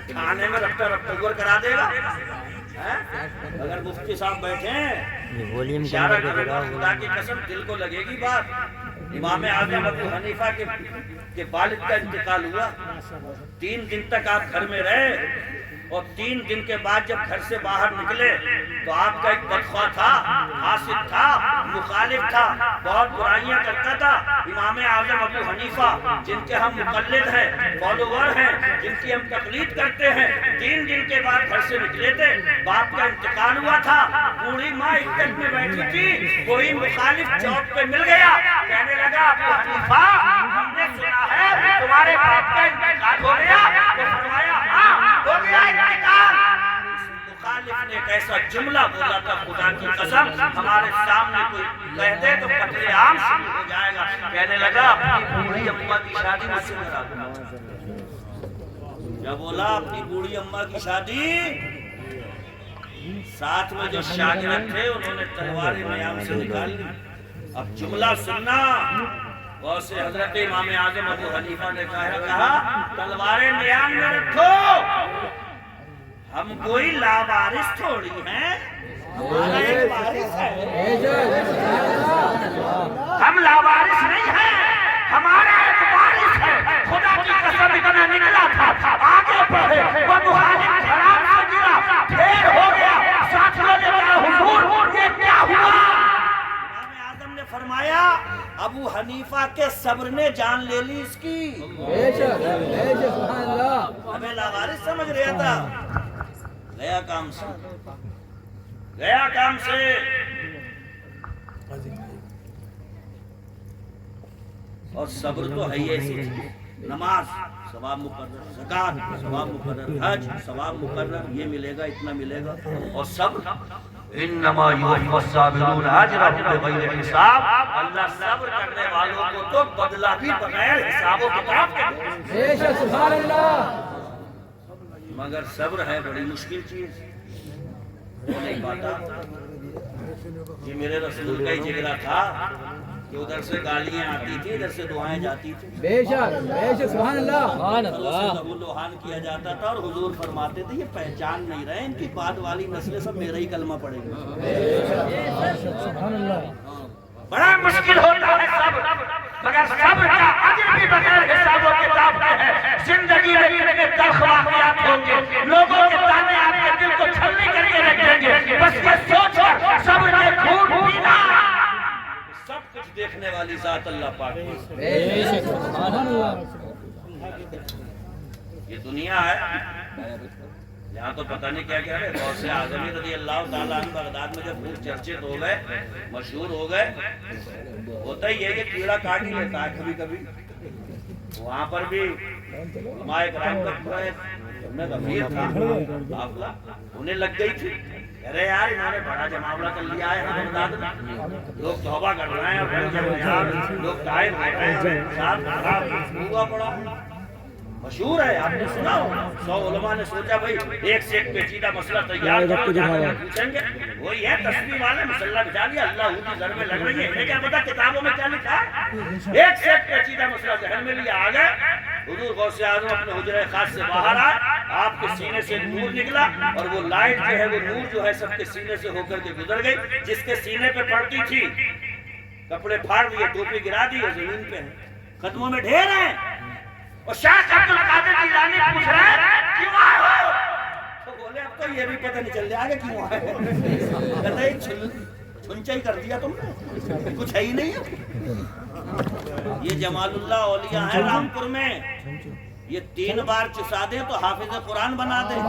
کھانے میں رفتہ رفتہ کرا دے گا۔ اگر مفتی صاحب بیٹھے ہیں اشارہ کرے گا، خدا کی قسم دل کو لگے گی بات۔ امام اعظم ابو حنیفہ کے والد کا انتقال ہوا، 3 دن تک آپ گھر میں رہے اور 3 دن کے بعد جب گھر سے باہر نکلے تو آپ کا ایک بدخواہ تھا، حاسد تھا، مخالف تھا، بہت برائیاں کرتا تھا۔ امام اعظم ابو حنیفہ جن کے ہم مقلد ہیں، فالوور ہیں، جن کی ہم تقلید کرتے ہیں، 3 دن کے بعد گھر سے نکلے تھے، باپ کا انتقال ہوا تھا، بوڑھی ماں عدت میں بیٹھی تھی، کوئی مخالف چوک پہ مل گیا، کہنے لگا ابو حنیفہ ہم نے سنا ہے تمہارے باپ کا انتقال ہو گیا، تو فرمایا ہاں ہو گیا انتقال۔ مخالف نے ایک ایسا جملہ بولا تھا، خدا کی قسم ہمارے سامنے کوئی کہہ دے تو قتل عام شروع ہو جائے گا۔ کہنے لگا اپنی بوڑھی اماں کی شادی مجھ سے کرا دو۔ کیا بولا؟ اپنی بوڑھی اماں کی شادی۔ ساتھ میں جو شاگرد تھے انہوں نے تلوار نیام سے نکال لی۔ اب جملہ سننا، غوث حضرت امام اعظم ابو حنیفہ نے کہا تلواریں نیام میں رکھو، ہم کوئی لاوارث تھوڑی ہیں، ہمارا ایک وارث ہے۔ ہم لاوارث نہیں ہیں، ہمارا ایک وارث ہے۔ خدا کی قسم اتنا نکلا تھا، آگے بڑھے، وہ مخالف حرام سے گرا، پھر ہو گیا۔ ساتھیوں نے کہا حضور یہ کیا ہوا؟ امام اعظم نے فرمایا ابو حنیفہ کے صبر نے جان لے لی اس کی۔ ہمیں لاوارث سمجھ رہا تھا، گیا کام سے، گیا کام سے۔ اور صبر تو ہے ہی ایسی چیز، نماز ثواب مقرر، زکات ثواب مقرر، حج ثواب مقرر، یہ ملے گا اتنا ملے گا۔ اور صبر انما یوفی الصابرون اجرهم بغیر حساب، اللہ صبر کرنے والوں کو تو بدلہ بھی بغیر حساب و کتاب کے دے۔ سبحان اللہ۔ مگر صبر ہے بڑی مشکل چیز، وہ نہیں پاتا۔ یہ میرے رسول کا ہی جگرا تھا کہ ادھر سے گالیاں آتی تھی، ادھر سے دعائیں جاتی تھی، بے شک سبحان اللہ۔ لوہان کیا جاتا تھا، اور حضور فرماتے تھے یہ پہچان نہیں رہے، ان کی بعد والی نسلیں سب میرا ہی کلمہ پڑے گی۔ بڑا مشکل ہوتا ہے صبر، مگر صبر کا اجر بھی بغیر حساب و کتاب کا ہے۔ زندگی میں اتنے تلخ واقعات ہوں گے، لوگوں کے تانے آپ کے دل کو چھلنی کر کے رکھ دیں گے، بس یہ سوچ کر صبر کے گھونٹ پینا۔ سب کچھ دیکھنے والی ذات اللہ پاک ہے۔ یہ دنیا ہے، یہاں تو پتہ نہیں کیا کیا ہے۔ غوث اعظمی رضی اللہ تعالیٰ عنہ بغداد میں جب خوب چرچت ہو گئے، مشہور ہو گئے، ہوتا ہی ہے کہ کیڑا کاٹ ہی لیتا ہے کبھی کبھی۔ وہاں پر بھی علماء کرام کا پورا ایک غفیر تھا، قافلہ انہیں لگ گئی تھی، کہہ رہے یار انہوں نے بڑا جماوڑا کر لیا ہے بغداد میں، لوگ توبہ کر رہے ہیں، لوگ تائب ہو رہے ہیں، ساتھ خراب ہوا پڑا۔ مشہور ہے، آپ نے سنا ہوگا۔ 100 علماء نے سوچا بھائی ایک سے ایک پیچیدہ مسئلہ تیار کرو، پوچھیں گے وہی ہے تسبیح والے مسئلہ بچا لیا، اللہ کی ضربیں لگ رہی ہے، کیا پتا کتابوں میں کیا لکھا ہے؟ ایک سے ایک پیچیدہ مسئلہ ذہن میں لیا، آ گئے حضور غوث اعظم اپنے حجرہ خاص سے باہر آئے، آپ کے سینے سے نور نکلا اور وہ لائٹ جو ہے وہ نور جو ہے سب کے سینے سے ہو کر کے گزر گئی. جس کے سینے پہ پڑتی تھی کپڑے پھاڑ دیے, ٹوپی گرا دی, زمین پہ ہیں, قدموں میں ڈھیر ہیں. اور شیخ عبد القادر جیلانی پوچھ رہے ہیں کیوں آئے ہو؟ تو بولے اب تو یہ بھی پتہ نہیں چل جائے گا کیوں آئے ہیں. کہتا ہے چھنچا ہی کر دیا تم نے, کچھ ہے ہی نہیں ہے. یہ جمال اللہ اولیاء ہے رامپور میں. یہ 3 بار چسا دیں تو حافظ قرآن بنا دیں.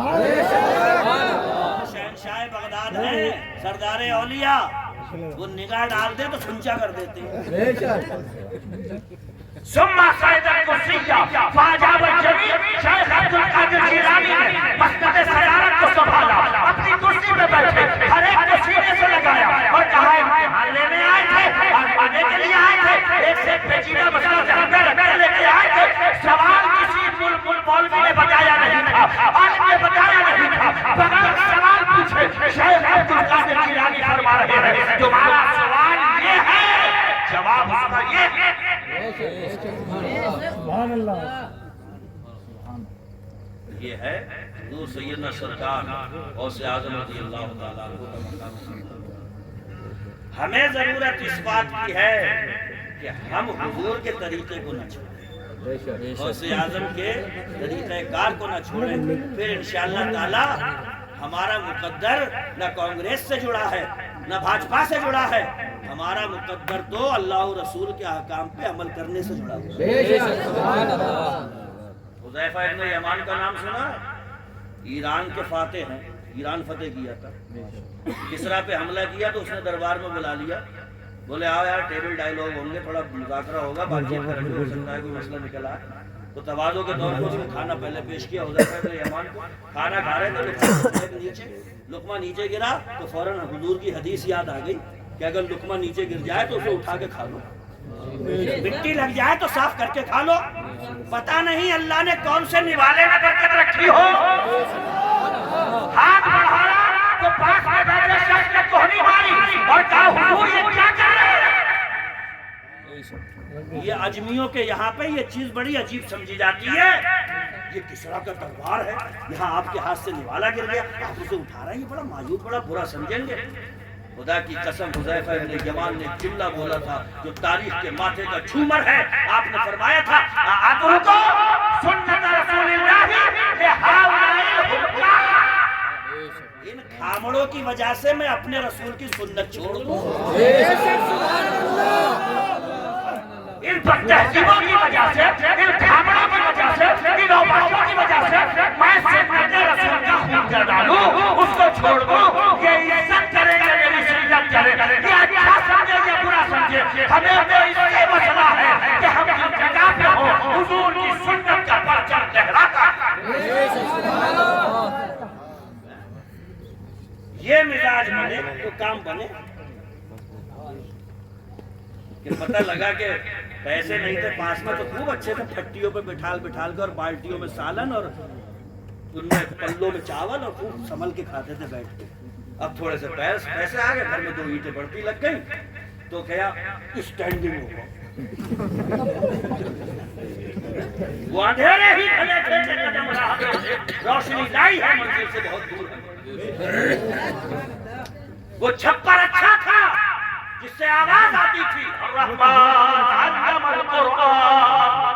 شہنشاہ بغداد ہیں, سردار اولیاء, وہ نگاہ ڈال دیں تو چھنچا کر دیتے ہیں. ثم صعد الكرسي فاجاب الجميع. شیخ عبد القادر جیلانی نے مسند صدارت کو سنبھالا, اپنی کرسی پہ بیٹھے, ہر ایک کو سینے سے لگایا اور کہا امتحان لینے آئے تھے, آزمانے کے لیے آئے تھے, ایک سے ایک پیچیدہ مسئلہ ذہن میں رکھنے لے کے آئے تھے. سوال کسی مولوی نے بتایا نہیں تھا, عالم نے بتایا نہیں تھا, بغیر سوال پوچھے شیخ عبد القادر جیلانی فرما رہے ہیں تمہارا سوال یہ ہے, جواب اس کا یہ ہے. سبحان اللہ. یہ ہے حضور سیدنا سرکار غوث اعظم رضی اللہ تعالیٰ عنہ. ہمیں ضرورت اس بات کی ہے کہ ہم حضور کے طریقے کو نہ چھوڑیں, غوث اعظم کے طریقہ کار کو نہ چھوڑیں. پھر انشاءاللہ تعالیٰ ہمارا مقدر نہ کانگریس سے جڑا ہے نہ بھاجپا سے جڑا ہے, ہمارا مقدر تو اللہ و رسول کے احکام پہ عمل کرنے سے جڑا ہوا. حذیفہ ابن یمان کا نام سنا؟ ایران کے فاتح ہیں, ایران فتح کیا تھا. کسرا پہ حملہ کیا تو اس نے دربار میں بلا لیا, بولے آؤ یار ٹیبل ڈائیلاگ ہوں گے, تھوڑا مذاکرہ ہوگا, بات چیت کریں گے, ہو سکتا ہے کوئی مسئلہ نکل آئے. تو تواضع کے طور پر اس نے کھانا پہلے پیش کیا حذیفہ ابن یمان کو. کھانا کھا رہے تھے, لقمہ نیچے گرا تو فوراً حضور کی حدیث یاد آ گئی کہ اگر لقمہ نیچے گر جائے تو اسے اٹھا کے کھا لو, مٹی لگ جائے تو صاف کر کے کھا لو, پتہ نہیں اللہ نے کون سے نوالے میں برکت رکھی ہو. ہاتھ بڑھایا تو پاس میں بیٹھے شخص نے کوہنی ماری اور کہا حضور یہ کیا کر رہے ہیں. یہ اجمیوں کے یہاں پہ یہ چیز بڑی عجیب سمجھی جاتی ہے. یہ کسرا کا دربار ہے, یہاں آپ کے ہاتھ سے نوالا گر گیا, آپ اسے اٹھا رہے ہیں, یہ بڑا معیوب بڑا برا سمجھیں گے. خدا کی قسم حذیفہ ابن یمان نے جملہ بولا تھا جو تاریخ کے ماتھے کا جھومر ہے. آپ نے فرمایا تھا اترکو سنت رسول اللہ لہؤلاء الحکام, ان کھامڑوں کی وجہ سے میں اپنے رسول کی سنت چھوڑ دوں, ان تہذیبوں کی وجہ سے, ان کھامڑوں کی وجہ سے, ان اوباشوں کی وجہ سے میں سنت رسول کا خون کر ڈالوں, اس کو چھوڑ دوں. یہ عزت کرے گا, میری سنت کرے, یہ اچھا سمجھے یا برا سمجھے, ہمیں تو اس سے مسئلہ ہے کہ ہم جس جگہ پہ ہوں حضور کی سنت کا پرچم لہراتا ہے. یہ مزاج بنے تو کام بنے. کہ پتہ لگا کہ پیسے نہیں تھے پاس میں تو خوب اچھے تھے, پھٹیوں پہ بٹھال کے اور بالٹیوں میں سالن اور ان میں پلوں میں چاول اور خوب سنبھل کے کھاتے تھے بیٹھ کے. اب تھوڑے سے پیسے آ گئے, گھر میں 2 اینٹیں بڑھتی لگ گئی تو کیا اسٹینڈنگ ہوگا. وہ اندھیرے ہی کھلے کھلے قدم رہا, روشنی لائی ہے منزل سے بہت دور ہے. وہ چھپر اچھا تھا جس سے آواز آتی تھی الرحمن علم القرآن,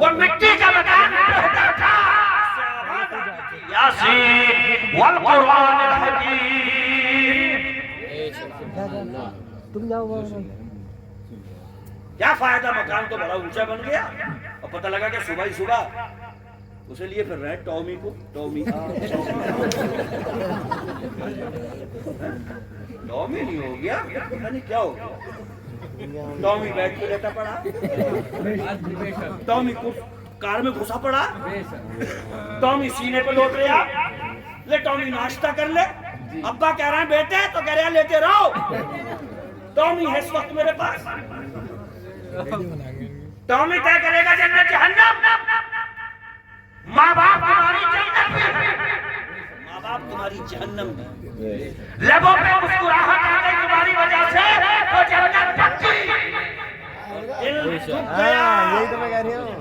وہ مٹی کا مکان بہتر تھا جس سے آواز آتی تھی یاسین والقرآن الحکیم. کیا فائدہ, مکان تو بڑا اونچا بن گیا اور پتہ لگا کہ صبح ہی صبح اسے لیے پھر رہے ٹامی کو, ٹامی ٹامی نہیں ہو گیا, پتہ نہیں کیا ہو گیا. ٹامی بیٹھ کے لیٹا پڑا, ٹامی کو کار میں گھسا پڑا, ٹامی سینے پہ لوٹ رہا, لے ٹامی ناشتہ کر لے. ابا کہہ رہے ہیں بیٹے, تو کہہ رہے ہیں لیتے رہو. ٹامی ہے اس وقت میرے پاس. ٹامی طے کرے گا جنت جہنم, ماں باپ تمہاری جنت میں, ماں باپ تمہاری جہنم میں. لبوں پہ مسکراہٹ آ گئی تمہاری وجہ سے تو جنت پکی, دل دکھ گیا.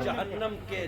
جہنم کے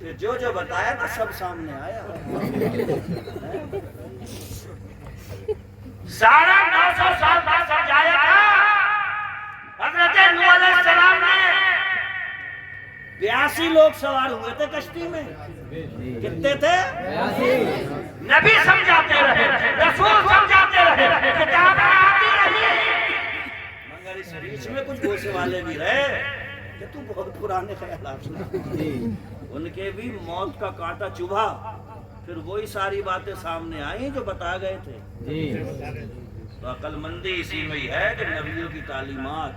کہ جو بتایا تھا سب سامنے آیا. سارا 900 سال بعد سمجھایا تھا حضرت نوح علیہ السلام نے. 82 لوگ سوار ہوئے تھے کشتی میں. کتنے تھے؟ نبی سمجھاتے رہے, رسول سمجھاتے رہے, کتابیں آتی رہی, مگر اس بیچ میں کچھ گوشے والے بھی رہے کہ تو بہت پرانے خیالات میں. ان کے بھی موت کا کانٹا چبھا, پھر وہی ساری باتیں سامنے آئیں جو بتا گئے تھے. تو عقل مندی اسی میں ہی ہے کہ نبیوں کی تعلیمات,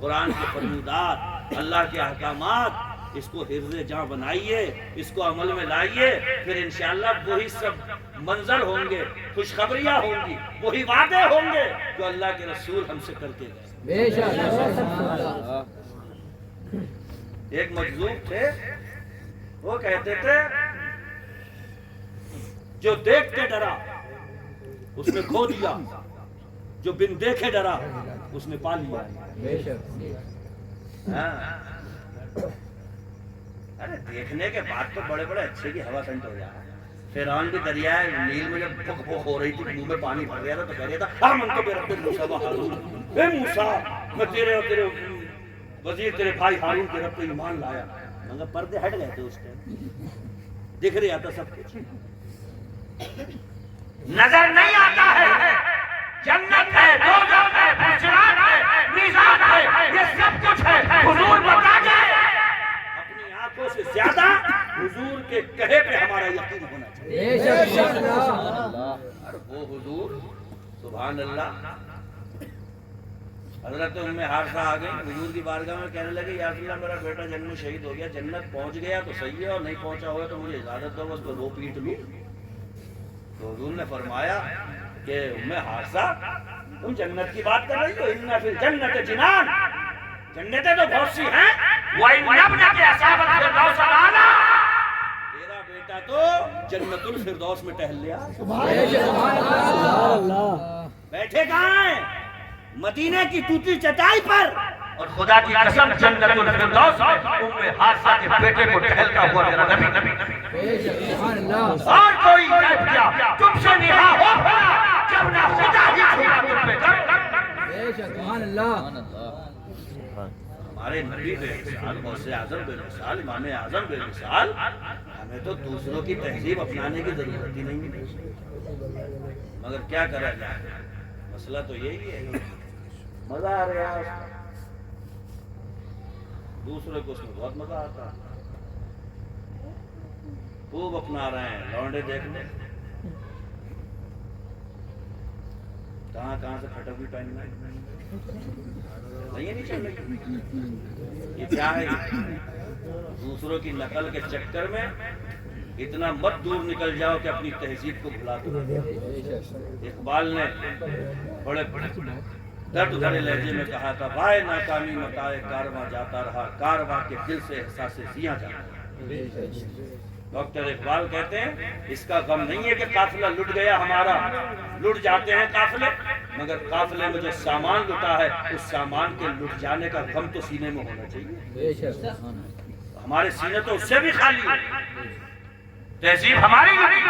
قرآن کے فرمودات, اللہ کے احکامات, اس کو حفظ جاں بنائیے, اس کو عمل میں لائیے, پھر انشاءاللہ وہی سب منظر ہوں گے, خوشخبریاں ہوں گی, وہی وعدے ہوں گے جو اللہ کے رسول ہم سے کر کے گئے. ایک مجذوب تھے, وہ کہتے تھے جو دیکھ کے ڈرا اس نے کھو دیا, جو بن دیکھے ڈرا اس نے پا لیا. ارے دیکھنے کے بعد تو بڑے بڑے اچھے کی ہوا سنٹ ہو جائے. فرعون بھی دریائے نیل میں جب بھوک بھوک ہو رہی تھی, منہ میں پانی بھر گیا تھا, تو کہہ رہا تھا من تو میرا موسیٰ و ہارون, اے موسیٰ میں تیرے اور تیرے وزیر تیرے بھائی ہارون کے رب پہ ایمان لایا. مگر پردے ہٹ گئے تھے اس ٹائم, دکھ رہا تھا سب کچھ, نظر نہیں آتا ہے. جنت ہے, دوزخ ہے, حشرات ہے, میزان ہے, یہ سب کچھ ہے. حضور بتا گئے. اپنی آنکھوں سے زیادہ حضور کے کہے پہ ہمارا یقین ہونا چاہیے. اور وہ حضور سبحان اللہ. حضرت ام حارثہ آ گئی حضور کی بارگاہ میں, کہنے لگے یا رسول اللہ میرا بیٹا جنگ میں شہید ہو گیا, جنت پہنچ گیا تو صحیح ہے, اور نہیں پہنچا ہوگا تو مجھے اجازت دو, اس کو رو پیٹ لوں. تو حضور نے فرمایا کہ ام حارثہ تم جنت کی بات کر رہی ہو, ان فی الجنت جنان, جنتیں تو بہت سی ہیں. وَإِنَّ ابْنَكَ أَصَابَتْ فِرْدَوْسَ الْأَعْلَىٰ, تیرا بیٹا تو جنت الفردوس میں ٹہل لیا. بیٹھے کہاں ہیں؟ مدینے کی ٹوٹی چٹائی پر. اور خدا کی قسم جنت الفردوس میں ام حارثہ کے بیٹے کو ٹہلتا ہوا میرا نبی. اور کوئی کہہ دیا تم سے نہا ہو پڑا جب نہ خدا ہی چھوڑا تم پہ کر. ہمارے نبی بے مثال, غوث اعظم بے مثال, امام اعظم بے مثال, ہمیں تو دوسروں کی تہذیب اپنانے کی ضرورت ہی نہیں ہے. مگر کیا کرا جائے, مسئلہ تو یہی ہے. مزہ آ رہا ہے, دوسرے کو اس میں بہت مزہ آتا, خوب اپنا رہے ہیں. لونڈے دیکھنے کہاں کہاں سے کھٹک بھی پہننا نہیں چل رہی. یہ کیا ہے؟ دوسروں کی نقل کے چکر میں اتنا مت دور نکل جاؤ کہ اپنی تہذیب کو بھلا دو. اقبال نے بڑے درد بھرے لہجے میں کہا تھا, وائے ناکامی متائے کارواں جاتا رہا, کارواں کے دل سے احساس زیاں جاتا رہا. ڈاکٹر اقبال کہتے ہیں اس کا غم نہیں ہے کہ قافلہ لٹ گیا ہمارا, لٹ جاتے ہیں قافلے, مگر قافلے میں جو سامان لٹا ہے اس سامان کے لٹ جانے کا غم تو سینے میں ہونا چاہیے. ہمارے سینے تو اس سے بھی خالی ہے. تہذیب ہماری لٹی,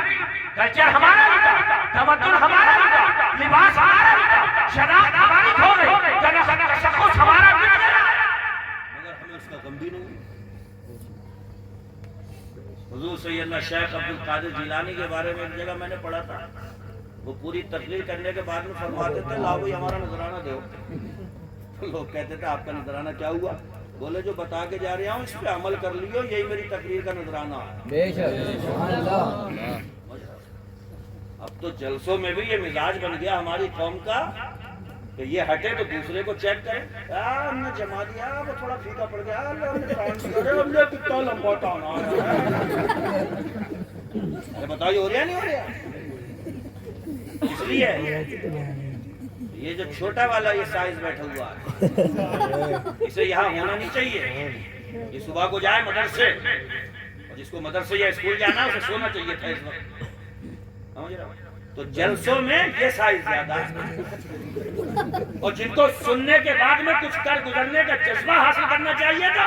کلچر ہمارا لٹا, تمدن ہمارا لٹا, لباس ہمارا لٹا, شناخت ہماری کھو گئی, تشخص ہمارا مٹ گیا, مگر ہمیں اس کا غم بھی نہیں. حضور سیدنا شیخ عبد القادر جیلانی کے بارے میں ایک جگہ میں نے پڑھا تھا, وہ پوری تقریر کرنے کے بعد میں فرماتے تھے لاؤ بھائی ہمارا نذرانہ دو. لوگ کہتے تھے آپ کا نذرانہ کیا ہوا؟ بولے جو بتا کے جا رہا ہوں اس پہ عمل کر لیو, یہی میری تقریر کا نذرانہ ہے. اب تو جلسوں میں بھی یہ مزاج بن گیا ہماری قوم کا کہ یہ ہٹے تو دوسرے کو چیک کرے, ہم نے جما دیا وہ تھوڑا پھیکا پڑ گیا, کتنا لمبا ٹانا ہے, بتائیے ہو رہا نہیں ہو رہا. اس لیے یہ جو چھوٹا والا یہ سائز بیٹھا ہوا ہے اسے یہاں ہونا نہیں چاہیے. یہ صبح کو جائے مدرسے, اور جس کو مدرسے یا اسکول جانا اسے سونا چاہیے تھا اس وقت. تو جلسوں میں یہ سائز زیادہ ہے, اور جن کو سننے کے بعد میں کچھ کر گزرنے کا جذبہ حاصل کرنا چاہیے تھا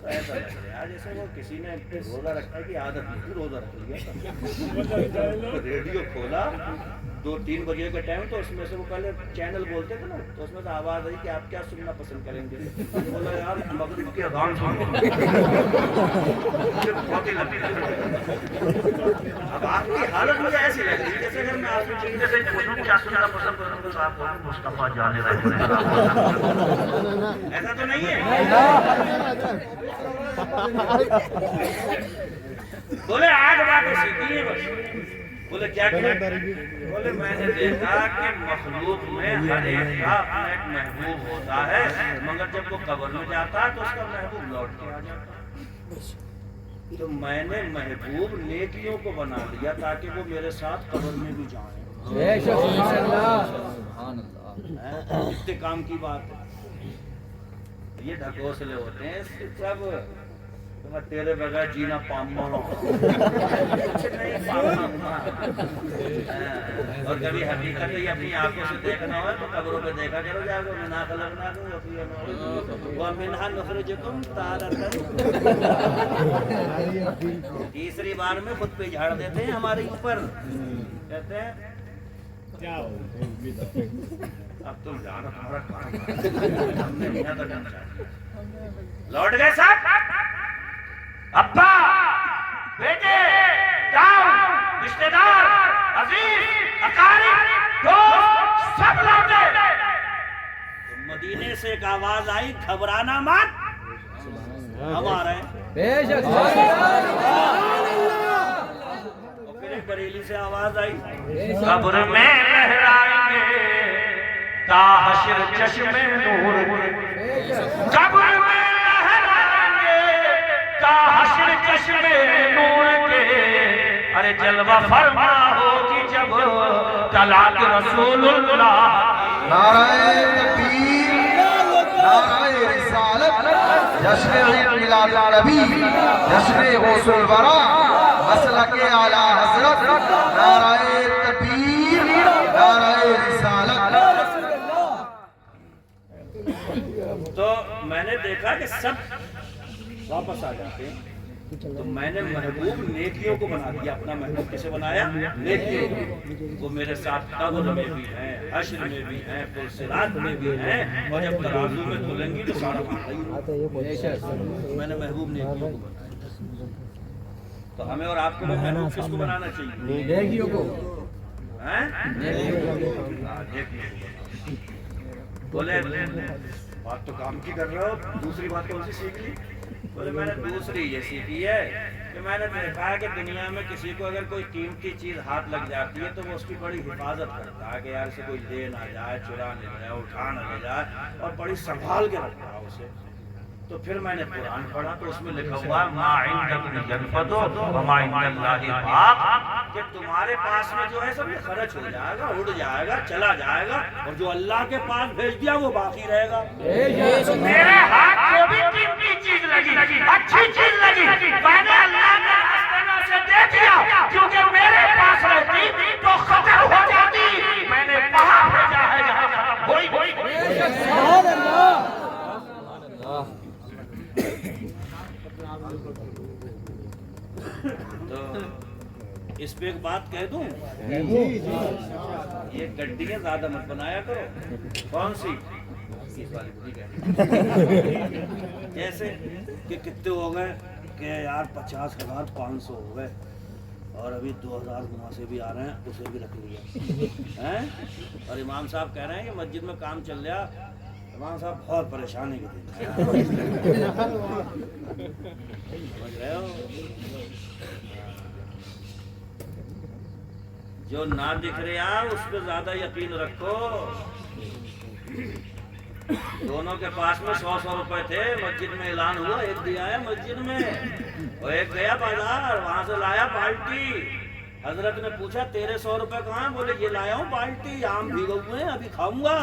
تو ایسا لگ رہا ہے جیسے وہ کسی نے روزہ رکھا کی عادت نہیں تھی، روزہ رکھ لیا تو ریڈیو کھولا 2-3 بجے کا ٹائم، تو اس میں سے وہ پہلے چینل بولتے تھے نا، تو اس میں سے آواز آئی کہ آپ کیا سننا پسند کریں گے؟ بولا یار مغرب کی اذان سنو۔ اب آپ کی حالت مجھے ایسی لگ رہی ہے جیسے اگر میں آپ سے پوچھوں کیا سننا پسند کروں گے تو آپ بولیں مصطفیٰ جانے رہے۔ ایسا تو نہیں ہے؟ بولے آج باتیں سیکھی ہیں بس۔ بولے کیا کیا؟ بولے میں نے دیکھا کہ مخلوق میں ہر ایک کا اپنا ایک محبوب ہوتا ہے، مگر جب وہ قبر میں جاتا ہے تو اس کا محبوب لوٹ کے آ جاتا ہے۔ تو میں نے محبوب نیکیوں کو بنا لیا تاکہ وہ میرے ساتھ قبر میں بھی جائیں۔ کتنے کام کی بات ہے۔ یہ ڈھکوسلے ہوتے ہیں سب، تیرے بغیر جینا پامما اور کبھی حقیقت ہی اپنی آنکھوں سے دیکھنا ہو تو قبروں پہ دیکھا کرو جا کے منا خلقنا وہ منہا نخرجکم تارۃ۔ تیسری بار میں خود پہ جھاڑ دیتے ہیں ہمارے اوپر، کہتے ہیں اب تم جانا ہمارا کام ہم نے نہیں تھا ڈھنگ سے لوٹ گئے سب، ابا بیٹے داؤ رشتہ دار عزیز اقارب دوست سب لوٹے۔ مدینے سے ایک آواز آئی گھبرانا مت، ہم آ رہے ہیں۔ اور پھر ایک بریلی سے آواز آئی قبر میں لہرائیں گے تا حشر چشم نور، قبر میں حشر چشم نور کے، ارے جلوہ فرما ہوگی جب طلعت رسول اللہ۔ نعرہ تکبیر، نعرہ رسالت، جشن عید میلاد النبی، جشن غوث الورا، مسلک اعلی حضرت، نعرہ تکبیر، نعرہ رسالت۔ تو میں نے دیکھا کہ سب واپس آ جاتے ہیں، تو میں نے محبوب نیکیوں کو بنا دیا۔ اپنا محبوب کسے بنایا؟ نیکیوں کو۔ وہ میرے ساتھ قبر میں بھی ہیں، حشر میں بھی ہیں، پرصراط میں بھی ہیں، اور جب ترازو میں تلیں گی تو سارا مانتا ہی میں نے محبوب نیکیوں کو بنایا۔ تو ہمیں اور آپ کو محبوب کس کو بنانا چاہیے؟ نیکیوں کو۔ بولے بات تو کام کی کر رہے ہو، دوسری بات کون سی سیکھ لی؟ بولے میں نے دوسری یہ سیکھی ہے کہ میں نے دیکھا ہے کہ دنیا میں کسی کو اگر کوئی قیمتی چیز ہاتھ لگ جاتی ہے تو وہ اس کی بڑی حفاظت کرتا ہے کہ یار اسے کوئی لے نہ جائے، چرا نہ جائے، اٹھا نہ لے جائے، اور بڑی سنبھال کے رکھتا ہے اسے۔ تو پھر میں نے قرآن پڑھا تو اس میں لکھا ہوا ما عندکم ینفد وما عند اللہ باق، کہ تمہارے پاس میں جو ہے سب یہ خرچ ہو جائے گا، اڑ جائے گا، چلا جائے گا، اور جو اللہ کے پاس بھیج دیا وہ باقی رہے گا۔ میرے ہاتھ کو بھی قیمتی چیز لگی، اچھی چیز لگی، میں نے اللہ کے راستے میں اسے دے دیا، کیونکہ میرے پاس رہتی تو ختم ہو جاتی۔ میں نے وہاں بھیجا ہے جہاں ختم ہوئی۔ سبحان اللہ۔ تو اس پہ ایک بات کہہ دوں، یہ گڈیاں زیادہ مت بنایا کرو۔ کون سی؟ اس والی کو نہیں کہتے۔ جیسے کہ کتنے ہو گئے کہ یار 50,500 ہو گئے اور ابھی 2,000 وہاں سے بھی آ رہے ہیں، اسے بھی رکھ لیا ہیں۔ اور امام صاحب کہہ رہے ہیں کہ مسجد میں کام چل رہا، امام صاحب بہت پریشانی کے دن سمجھ رہے ہو؟ جو نہ دکھ رہا اس پہ زیادہ یقین رکھو۔ دونوں کے پاس میں 100 روپے تھے، مسجد میں اعلان ہوا، ایک دیا ہے مسجد میں اور ایک گیا بازار، وہاں سے لایا بالٹی۔ حضرت نے پوچھا تیرے 100 روپے کہاں ہیں؟ بولے یہ لایا ہوں بالٹی، آم بھیگے ہوئے ہیں ابھی کھاؤں گا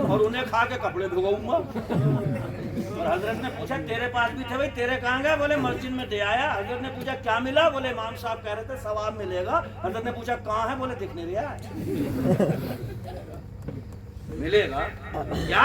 اور انہیں کھا کے کپڑے بھگاؤں گا۔ اور حضرت نے پوچھا تیرے پاس بھی تھے بھائی، تیرے کہاں گئے؟ بولے مسجد میں دے آیا۔ حضرت نے پوچھا کیا ملا؟ بولے امام صاحب کہہ رہے تھے ثواب ملے گا۔ حضرت نے پوچھا کہاں ہے؟ بولے دکھ نہیں رہا ہے۔ ملے گا کیا؟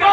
2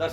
10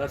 10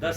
10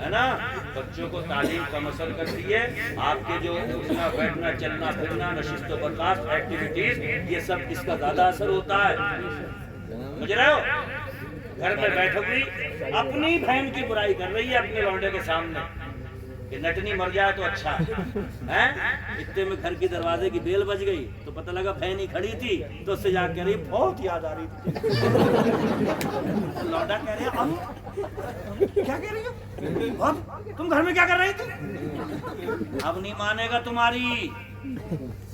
ہے نا. بچوں کو تعلیم کم اثر کرتی ہے. آپ کے جو اٹھنا بیٹھنا چلنا پھرنا نشست و برخاست ایکٹیویٹیز یہ سب اس کا زیادہ اثر ہوتا ہے. سمجھ رہے ہو؟ گھر میں بیٹھو گی اپنی بہن کی برائی کر رہی ہے اپنے لونڈے کے سامنے کہ نٹنی مر جائے تو اچھا ہے. اتنے میں گھر کی دروازے کی بیل بج گئی تو پتہ لگا بہن ہی کھڑی تھی تو اس سے جا کہہ رہی بہت یاد آ رہی تھی. لونڈا کہہ رہے اب کیا کہہ رہی ہو اب تم گھر میں کیا کر رہی تھی؟ اب نہیں مانے گا تمہاری.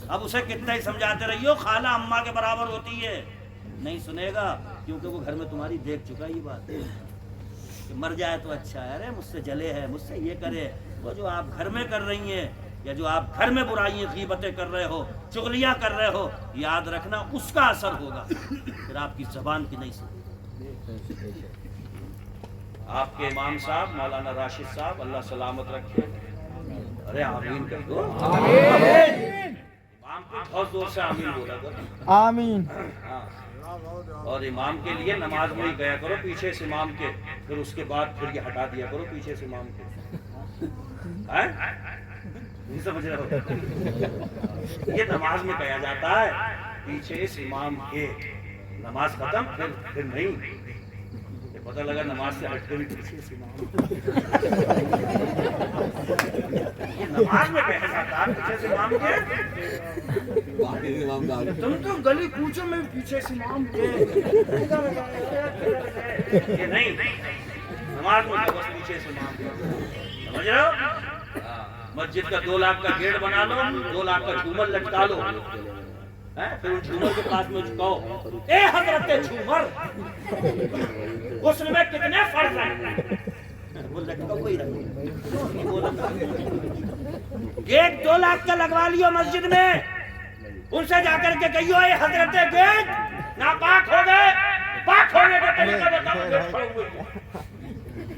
اب اسے کتنا ہی سمجھاتے رہی ہو خالہ اماں کے برابر ہوتی ہے نہیں سنے گا کیونکہ وہ گھر میں تمہاری دیکھ چکا یہ بات کہ مر جائے تو اچھا ہے. ارے مجھ سے جلے ہے مجھ سے یہ کرے. وہ جو آپ گھر میں کر رہی ہیں یا جو آپ گھر میں برائیاں غیبتیں کر رہے ہو چغلیاں کر رہے ہو یاد رکھنا اس کا اثر ہوگا پھر آپ کی زبان کی نہیں سنی. آپ کے امام صاحب مولانا راشد صاحب اللہ سلامت رکھے. ارے آمین کہہ دو. امام کو بہت زور سے آمین بولا کرو. آمین. اور امام کے لیے نماز میں ہی گیا کرو پیچھے سے امام کے پھر اس کے بعد پھر یہ ہٹا دیا کرو پیچھے سے امام کے. نہیں سمجھ رہے ہو؟ یہ نماز میں کہا جاتا ہے پیچھے سے امام کے. نماز ختم پھر نہیں. پتہ لگا نماز سے ہٹ کے بھی پیچھے سے امام. یہ نماز میں کہا جاتا ہے پیچھے سے امام کے. تم تو گلی کوچوں میں پیچھے سے امام کے. یہ نہیں نماز میں بس پیچھے سے امام کے. سمجھ رہے ہو؟ مسجد کا 2 لاکھ کا گیٹ بنا لو 2 لاکھ کا جھومر لٹکا لو پھر ان جھومر کے پاس میں کہو اے حضرت جھومر غسل میں کتنے فرض ہیں؟ وہ لٹکا کوئی رہا. گیٹ 2 لاکھ کا لگوا لیو مسجد میں. ان سے جا کر کے کہیو اے حضرت گیٹ ناپاک ہو گئے پاک ہونے کا طریقہ بتاؤ.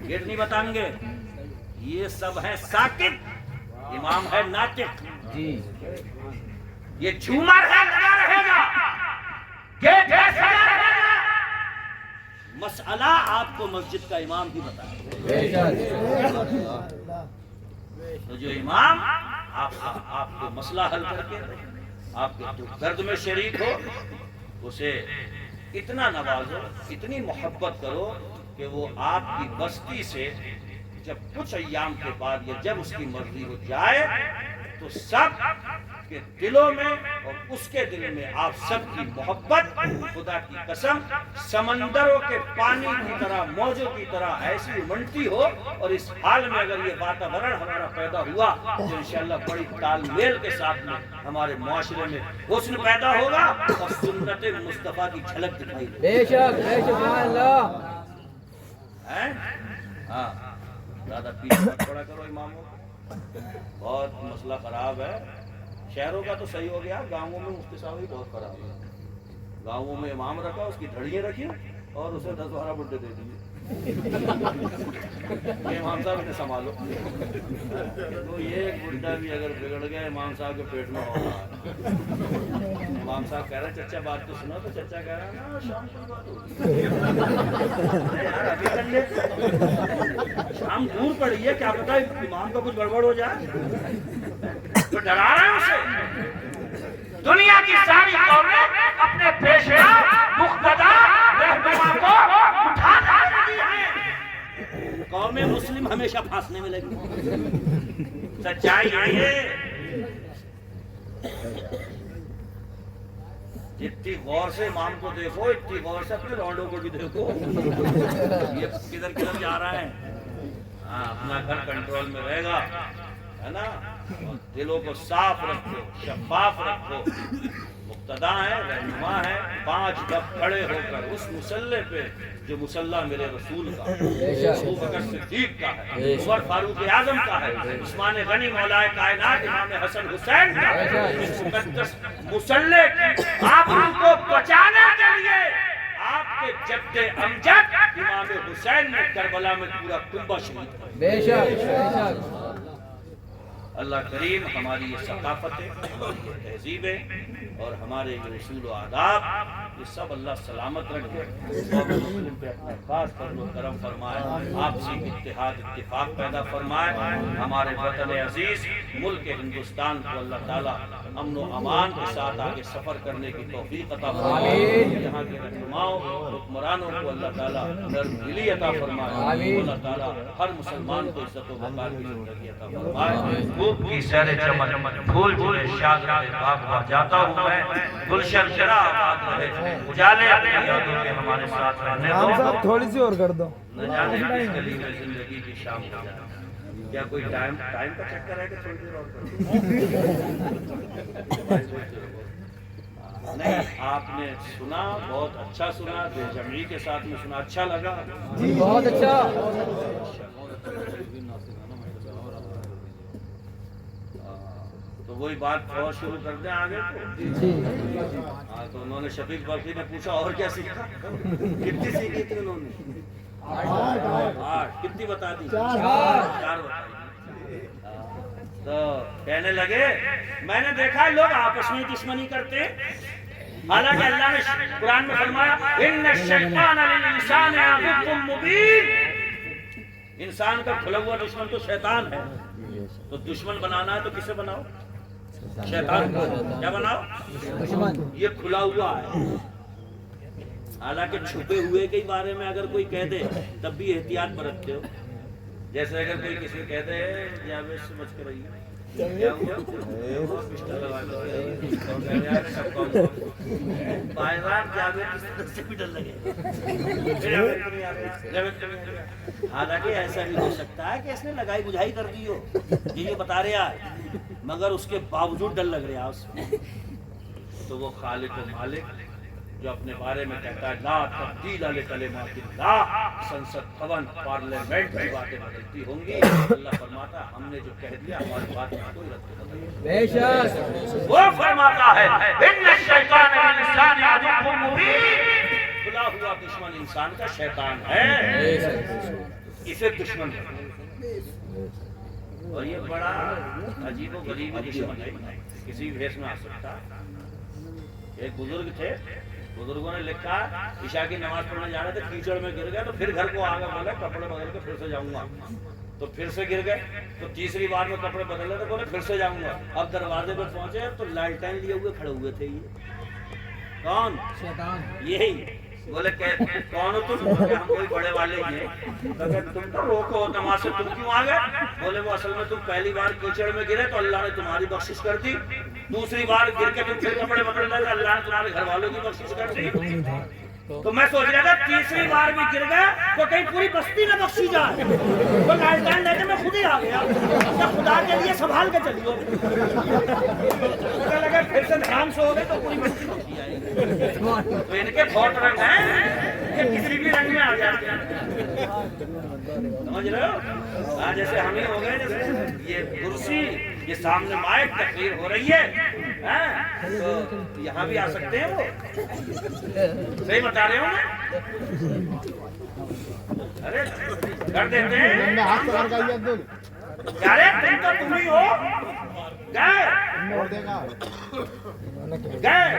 گیٹ نہیں بتائیں گے. یہ سب ہے ساکت. امام ہے ناطق. یہ جھومر ہے لگا رہے گا. گیٹ ہے سجا رہے گا. مسئلہ آپ کو مسجد کا امام ہی بتائے. تو جو امام آپ کو مسئلہ حل کر کے آپ کے درد میں شریک ہو اسے اتنا نوازو اتنی محبت کرو کہ وہ آپ کی بستی سے جب کچھ ایام کے بعد یا جب اس کی مرضی ہو جائے تو سب کے دلوں میں اور اس کے دل میں آپ سب کی محبت خدا کی قسم سمندروں کے پانی کی طرح موجوں کی طرح ایسی امنتی ہو. اور اس حال میں اگر یہ واتاورن ہمارا پیدا ہوا تو انشاءاللہ بڑی تال میل کے ساتھ میں ہمارے معاشرے میں حسن پیدا ہوگا اور سنت مصطفیٰ کی جھلک دکھائی دے. بے شک سبحان اللہ. ہاں زیادہ پیچھے مت پڑا کرو اماموں. بہت مسئلہ خراب ہے. شہروں کا تو صحیح ہو گیا گاؤں میں مفتی صاحب ہی بہت خراب ہے. گاؤں میں امام رکھا اس کی دھڑیاں رکھی اور اسے 10-12 بڈے دے دیے. امام صاحب نے سنبھالو. تو یہ ایک بڈا بھی اگر بگڑ گیا امام صاحب کے پیٹ میں ہو رہا ہے. امام صاحب کہہ رہے ہیں چچا بات تو سنو تو چچا کہہ رہا ہے نا شام کی بات ہوگی. یار ابھی کر لے. شام دور پڑی ہے کیا پتا امام کا کچھ گڑبڑ ہو جائے تو ڈرا رہے ہیں اسے. دنیا کی ساری قومیں اپنے پیشوا مقتدا رہنما کو اٹھا رہی ہیں. قوم مسلم ہمیشہ پھانسنے میں لگی. سچائی ہے. جتنی غور سے امام کو دیکھو اتنی غور سے اپنے لونڈوں کو بھی دیکھو. یہ کدھر کدھر جا رہا ہے. ہاں اپنا گھر کنٹرول میں رہے گا ہے نا. دلوں کو صاف رکھو شفاف رکھو. مقتدا ہے رہنما ہے. 5 گپ کھڑے ہو کر اس مسلح پہ جو مسلح میرے رسول کا ابو بکر صدیق کا ہے عمر فاروق اعظم کا ہے عثمان غنی مولا کائنات امام حسن حسین کا اس مقدس مسلح کی آبرو کو بچانے کے لیے آپ کے جد امجد امام حسین نے کربلا میں پورا کنبہ شہید کیا. بے شک اللہ کریم ہماری یہ ثقافتیں، ہماری یہ تہذیبیں اور ہمارے یہ اصول و آداب یہ سب اللہ سلامت رکھے اور رسول پہ اپنا خاص فضل و کرم فرمائے، آپسی اتحاد اتفاق پیدا فرمائے، ہمارے وطن عزیز ملک ہندوستان کو اللہ تعالیٰ امن و امان کے ساتھ آگے سفر کرنے کی توفیق عطا فرمائے، یہاں کے رہنماؤں حکمرانوں کو اللہ تعالیٰ نرم دلی عطا فرمائے، اللہ تعالیٰ ہر مسلمان کو عزت و وقار کی زندگی عطا فرمائے۔ کی سیر چمن پھول پھولے شاد رہے باغ باغ جاتا ہوں میں، گلشن چرا آباد رہے، اجالے اپنی یادوں کے ہمارے ساتھ رہنے دو، تھوڑی سی اور کر دو۔ نہ جانے کس گلی میں زندگی کی شام ہو جائے۔ کیا کوئی ٹائم کا چکر ہے کہ تھوڑی دیر اور کر دو؟ نہیں، آپ نے سنا، بہت اچھا سنا، بے جمعی کے ساتھ میں سنا، اچھا لگا بہت اچھا۔ تو وہی بات اور شروع کر دیں آگے ہاں، تو انہوں نے شفیق برقی نے پوچھا اور کیا سیکھا؟ کتنی سیکھی تھی انہوں نے؟ 8۔ کتنی بتا دی؟ 4 بتائی۔ تو کہنے لگے میں نے دیکھا ہے لوگ آپس میں دشمنی کرتے، حالانکہ اللہ نے قرآن میں فرمایا ان الشیطان للانسان عدو مبین، انسان کا کھلا ہوا دشمن تو شیطان ہے، تو دشمن بنانا ہے تو کسے بناؤ؟ شیطان کو۔ کیا بناؤ؟ یہ کھلا ہوا ہے، حالانکہ چھپے ہوئے کے بارے میں اگر کوئی کہہ دے تب بھی احتیاط برتتے ہو، جیسے اگر کوئی کسی کہتے ہیں جاوید سے بچ کے رہیے، کیا ہوا؟ پسٹل لگا کے بھائی صاحب جاوید سے بھی ڈر لگے، حالانکہ ایسا بھی ہو سکتا ہے کہ اس نے لگائی بجھائی کر دی ہو، یہ بتا رہا ہے، مگر اس کے باوجود ڈر لگ رہا اس میں۔ تو وہ خالق و مالک جو اپنے بارے میں کہتا ہے لا تبدیل لکلمات اللہ، سنسد بھون پارلیمنٹ کی باتیں بدلتی ہوں گی، اللہ فرماتا ہے ہم نے جو کہہ دیا ہماری بات میں کوئی رد بدل نہیں۔ بے شک وہ فرماتا ہے ان الشیطان للانسان عدو مبین، کھلا ہوا دشمن انسان کا شیطان ہے، اسے دشمن ہے، اور یہ بڑا عجیب و غریب دشمن ہے، کسی بھی بھیس میں آ سکتا ہے۔ ایک بزرگ تھے، بزرگوں نے لکھا عشاء کی نماز پڑھنے جا رہے تھے، کیچڑ میں گر گئے، تو پھر گھر کو آگے بولا کپڑے بدل کے پھر سے جاؤں گا، تو پھر سے گر گئے، تو تیسری بار میں کپڑے بدل رہے تو بولے پھر سے جاؤں گا۔ اب دروازے پہ پہنچے تو لالٹین لیے ہوئے کھڑے ہوئے تھے، یہ کون؟ شیطان۔ یہی بولے کہ کون ہو تم؟ کہ ہم کوئی بڑے والے ہی ہیں۔ کہ تم تو روکو نماز سے، تم کیوں آ گئے؟ بولے وہ اصل میں تم پہلی بار کیچڑ میں گرے تو اللہ نے تمہاری بخشش کر دی، دوسری بار گر کے تم پھر کپڑے بدل رہے تو اللہ نے تمہارے گھر والوں کی بخشش کر دی۔ تو میں سوچ رہا تھا تیسری بار بھی گر گیا تو کہیں پوری بستی نہ بخشی جائے، تو لالٹین لے کے میں خود ہی آ گیا، خدا کے لیے سنبھال کے چلیو، لگا پھر سے دھیان سے ہو گئے تو پوری بستی بخشی جائے گی۔ تو ان کے بہت رنگ ہیں کہ کسی بھی رنگ میں آ جاتے ہیں، سمجھ رہے ہو؟ جیسے ہم ہی ہو گئے، جیسے یہ کرسی، یہ سامنے مائک تقریر ہو رہی ہے، تو یہاں بھی آ سکتے ہیں وہ، صحیح بتا رہے ہو نا؟ ارے کر دیتے ہیں کیا رے تم تو تم ہی ہو، گئے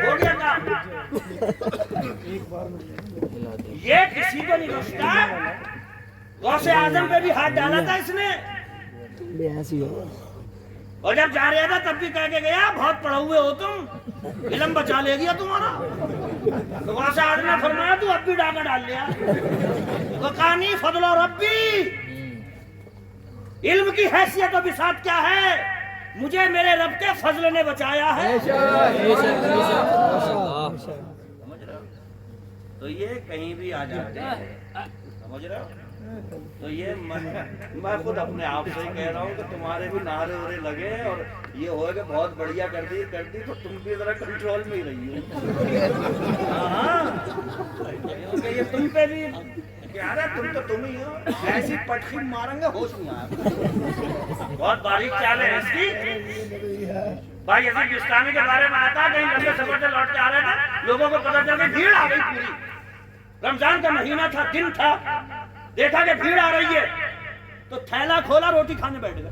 ہو گیا کام۔ یہ کسی کو نہیں بخشتا، غوث اعظم پہ بھی ہاتھ ڈالا تھا اس نے، اور جب جا رہا تھا تب بھی کہہ کے گیا بہت پڑھے ہوئے ہو تم، علم بچا لے گیا تمہارا۔ تو غوث اعظم نے فرمایا تو اب بھی ڈاکہ ڈال لیا، وقانی فضل و ربی، علم کی حیثیت و بساط کیا ہے؟ مجھے میرے رب کے فضل نے بچایا ہے۔ تو یہ کہیں بھی آ جاتے ہیں، سمجھ رہے ہو؟ تو یہ میں خود اپنے آپ سے ہی کہہ رہا ہوں کہ تمہارے بھی نعرے وعرے لگے اور یہ ہوئے کہ بہت بڑھیا کر دی تو تم بھی ذرا کنٹرول میں ہی رہی ہو۔ ہاں کیونکہ یہ تم پہ بھی کیا رہا، تم ہی ہو، ایسی پٹخی ماریں گے ہوش نہیں آیا۔ بہت باریک چال ہے اس کی۔ بھائی یزید بستانی کے بارے میں آتا، کہیں لمبے سفر سے لوٹ کے آ رہے تھے، لوگوں کو پتہ چل گئی بھیڑ آ گئی پوری، رمضان کا مہینہ تھا، دن تھا، دیکھا کہ بھیڑ آ رہی ہے تو تھیلا کھولا، روٹی کھانے بیٹھ گئے۔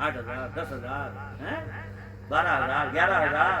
8,000, 10,000, 12,000, 11,000।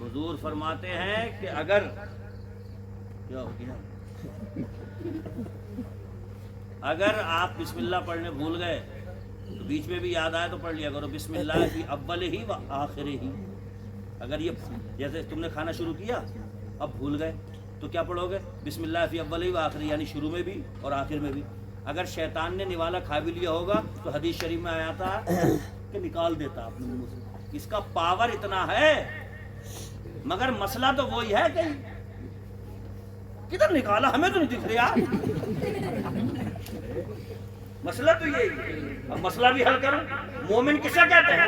حضور فرماتے ہیں کہ اگر کیا ہو گیا اگر آپ بسم اللہ پڑھنے بھول گئے تو بیچ میں بھی یاد آئے تو پڑھ لیا کرو بسم اللہ فی اول ہی و آخر ہی. اگر یہ جیسے تم نے کھانا شروع کیا اب بھول گئے تو کیا پڑھو گے بسم اللہ فی اول ہی و آخر ہی, یعنی شروع میں بھی اور آخر میں بھی. اگر شیطان نے نوالا کھا بھی لیا ہوگا تو حدیث شریف میں آیا تھا کہ نکال دیتا اپنے منہ سے. اس کا پاور اتنا ہے, مگر مسئلہ تو وہی ہے کہ کدھر نکالا ہمیں تو نہیں دکھ رہا. مسئلہ تو یہی ہے. اب مسئلہ بھی حل کرو. مومن کسے کہتے ہیں؟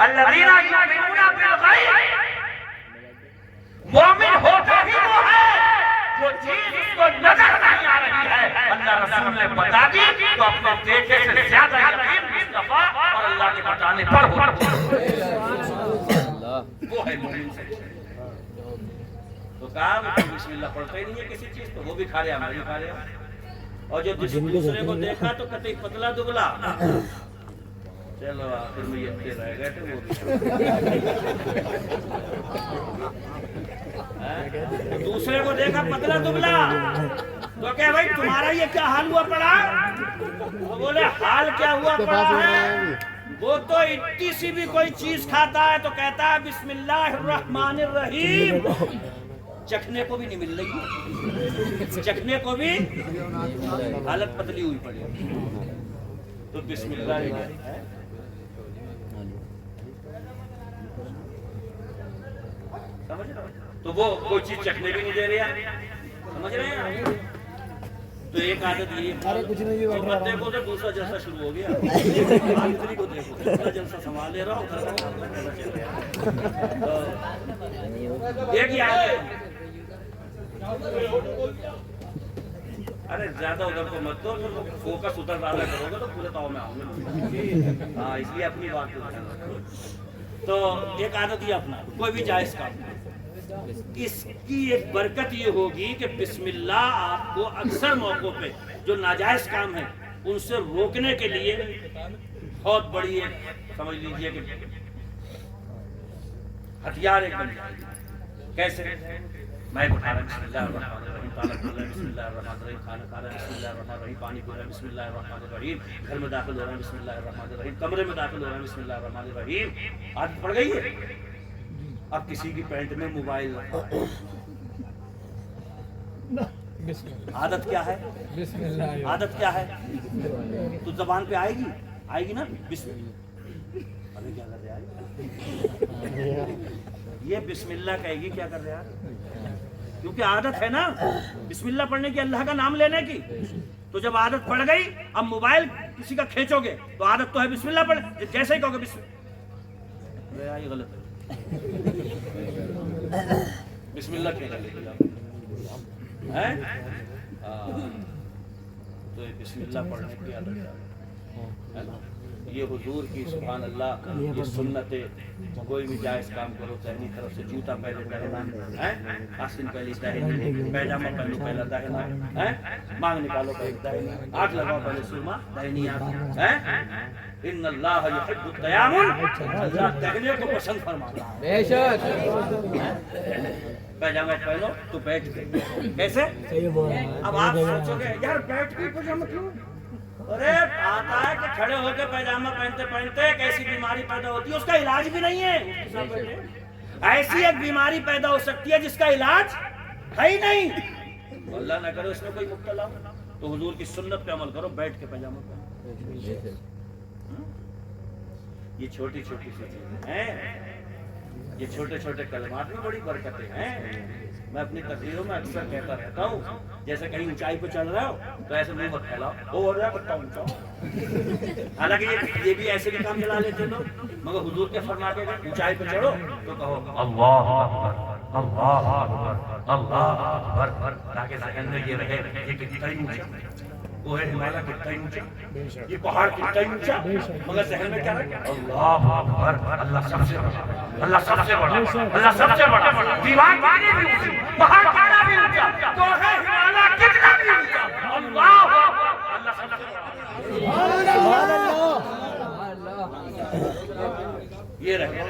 الذین یؤمنون بالغیب. مومن ہوتا ہی وہ ہے جو چیز اس کو نظر نہیں آ رہی ہے اللہ رسول نے بتا دی تو اپنے دیکھے سے زیادہ یقین مصطفیٰ اور اللہ کے بتانے پر ہوتا ہے. وہ ہے مومن سے. تو کہا بسم اللہ پڑھتا ہی نہیں ہے کسی چیز تو وہ بھی کھا رہے ہم بھی کھا رہے ہیں. اور جو دوسرے کو دیکھا تو کتئی پتلا دبلا, چلو آخر میں یہ رہ گئے تھے وہ بھی. دوسرے کو دیکھا پتلا دبلا تو کہ بھائی تمہارا یہ کیا حال ہوا پڑا؟ وہ بولے حال کیا ہوا پڑا ہے؟ وہ تو اتنی سی بھی کوئی چیز کھاتا ہے تو کہتا ہے بسم اللہ الرحمن الرحیم. چکھنے کو بھی نہیں مل رہی, چکھنے کو بھی حالت پتلی ہوئی پڑی. تو بسم اللہ ہے تو وہ کوئی چیز چکھنے بھی نہیں دے رہا. سمجھ رہے ہیں؟ تو ایک عادت یہ بندے کو تو دوسرا جلسہ شروع ہو گیا. آخری کو دیکھو دوسرا جلسہ سنبھال لے رہا ہوں. ایک ہی عادت. ارے زیادہ ادھر کو مت دو, فوکس ادھر زیادہ کرو گے تو پورے تاؤ میں آؤں گے. ہاں اس لیے اپنی بات کو. تو ایک عادت یہ اپنا کوئی بھی جائز کام, اس کی ایک برکت یہ ہوگی کہ بسم اللہ آپ کو اکثر موقعوں پہ جو ناجائز کام ہے ان سے روکنے کے لیے بہت بڑی ایک سمجھ لیجیے کہ ہتھیار ایک بن جائے گی. کیسے؟ میں اٹھا رہا بسم اللہ الرحمن الرحیم, تالا کھول رہا بسم اللہ الرحمن الرحیم, کھانا کھا رہا بسم اللہ الرحمن الرحیم, پانی پی رہا بسم اللہ الرحمن الرحیم, گھر میں داخل ہو رہا بسم اللہ الرحمن الرحیم, کمرے میں داخل ہو رہا بسم اللہ الرحمن الرحیم. عادت پڑ گئی ہے. اب کسی کی پینٹ میں موبائل رکھا ہے, عادت کیا ہے؟ عادت کیا ہے؟ تو زبان پہ آئے گی نا بسم اللہ. ابھی کیا کر رہے ہیں یہ بسم اللہ کہے گی کیا کر رہے ہیں, کیونکہ عادت ہے نا بسم اللہ پڑھنے کی, اللہ کا نام لینے کی. تو جب عادت پڑ گئی اب موبائل کسی کا کھینچو گے تو عادت تو ہے بسم اللہ پڑھ, جیسے ہی کہو گے بسم اللہ, یہ غلط ہے. بسم اللہ کہنا ہے تو بسم اللہ پڑھنے کی عادت ہے. یہ حضور کی سبحان اللہ یہ سنت ہے. کوئی بھی جائز کام کرو دہنی طرف سے, جوتا پہلے دہنا, آستین پہلے دہنی, پیجامہ پہلو پہلا دہنا, مانگ نکالو پہلے دہنی, آنکھ لگاؤ پہلے سرما دہنی آنکھ. ان اللہ یحب التیامن, اللہ دہنے کو پسند فرماتا ہے. بے شک. پیجامہ پہنو تو بیٹھ کے کیسے؟ اب آپ سوچو گے یار بیٹھ کے پیجامہ کیوں؟ ارے آتا ہے کہ کھڑے ہو کے پیجامہ پہنتے پہنتے ایک ایسی بیماری پیدا ہوتی ہے اس کا علاج بھی نہیں ہے. ایسی ایک بیماری پیدا ہو سکتی ہے جس کا علاج ہے ہی نہیں. اللہ نہ کرو اس میں کوئی مبتلا ہو تو حضور کی سنت پہ عمل کرو, بیٹھ کے پیجامہ پہنو. یہ چھوٹی چھوٹی سی چیزیں ہیں, یہ چھوٹے چھوٹے کلمات میں بڑی برکتیں ہیں. میں اپنی تقریروں میں اکثر کہتا رہتا ہوں جیسے کہیں اونچائی پہ چڑھ رہے ہو تو ایسے منہ مت پھیلاؤ, وہ ہو رہا ہے بتا اونچا. حالانکہ یہ بھی ایسے بھی کام چلا لیتے لوگ, مگر حضور کے فرماتے ہیں اونچائی پہ چڑھو تو کہو اللہ اکبر اللہ اکبر اللہ اکبر, تاکہ ذہن میں یہ رہے یہ کتنا ہی اونچا, وہ ہے ہمالیہ کتنا ہی اونچا, یہ پہاڑ کتنا ہی اونچا, مگر ذہن میں کیا رہے اللہ اکبر اللہ سب سے بڑا, اللہ سب سے بڑا, اللہ سب سے بڑا. دیوار پانی بھی اونچی, پہاڑ پانا بھی اونچا, تو ہے ہمالیہ کتنا بھی اونچا, اللہ اکبر اللہ سب سے بڑا. سبحان اللہ. یہ رہے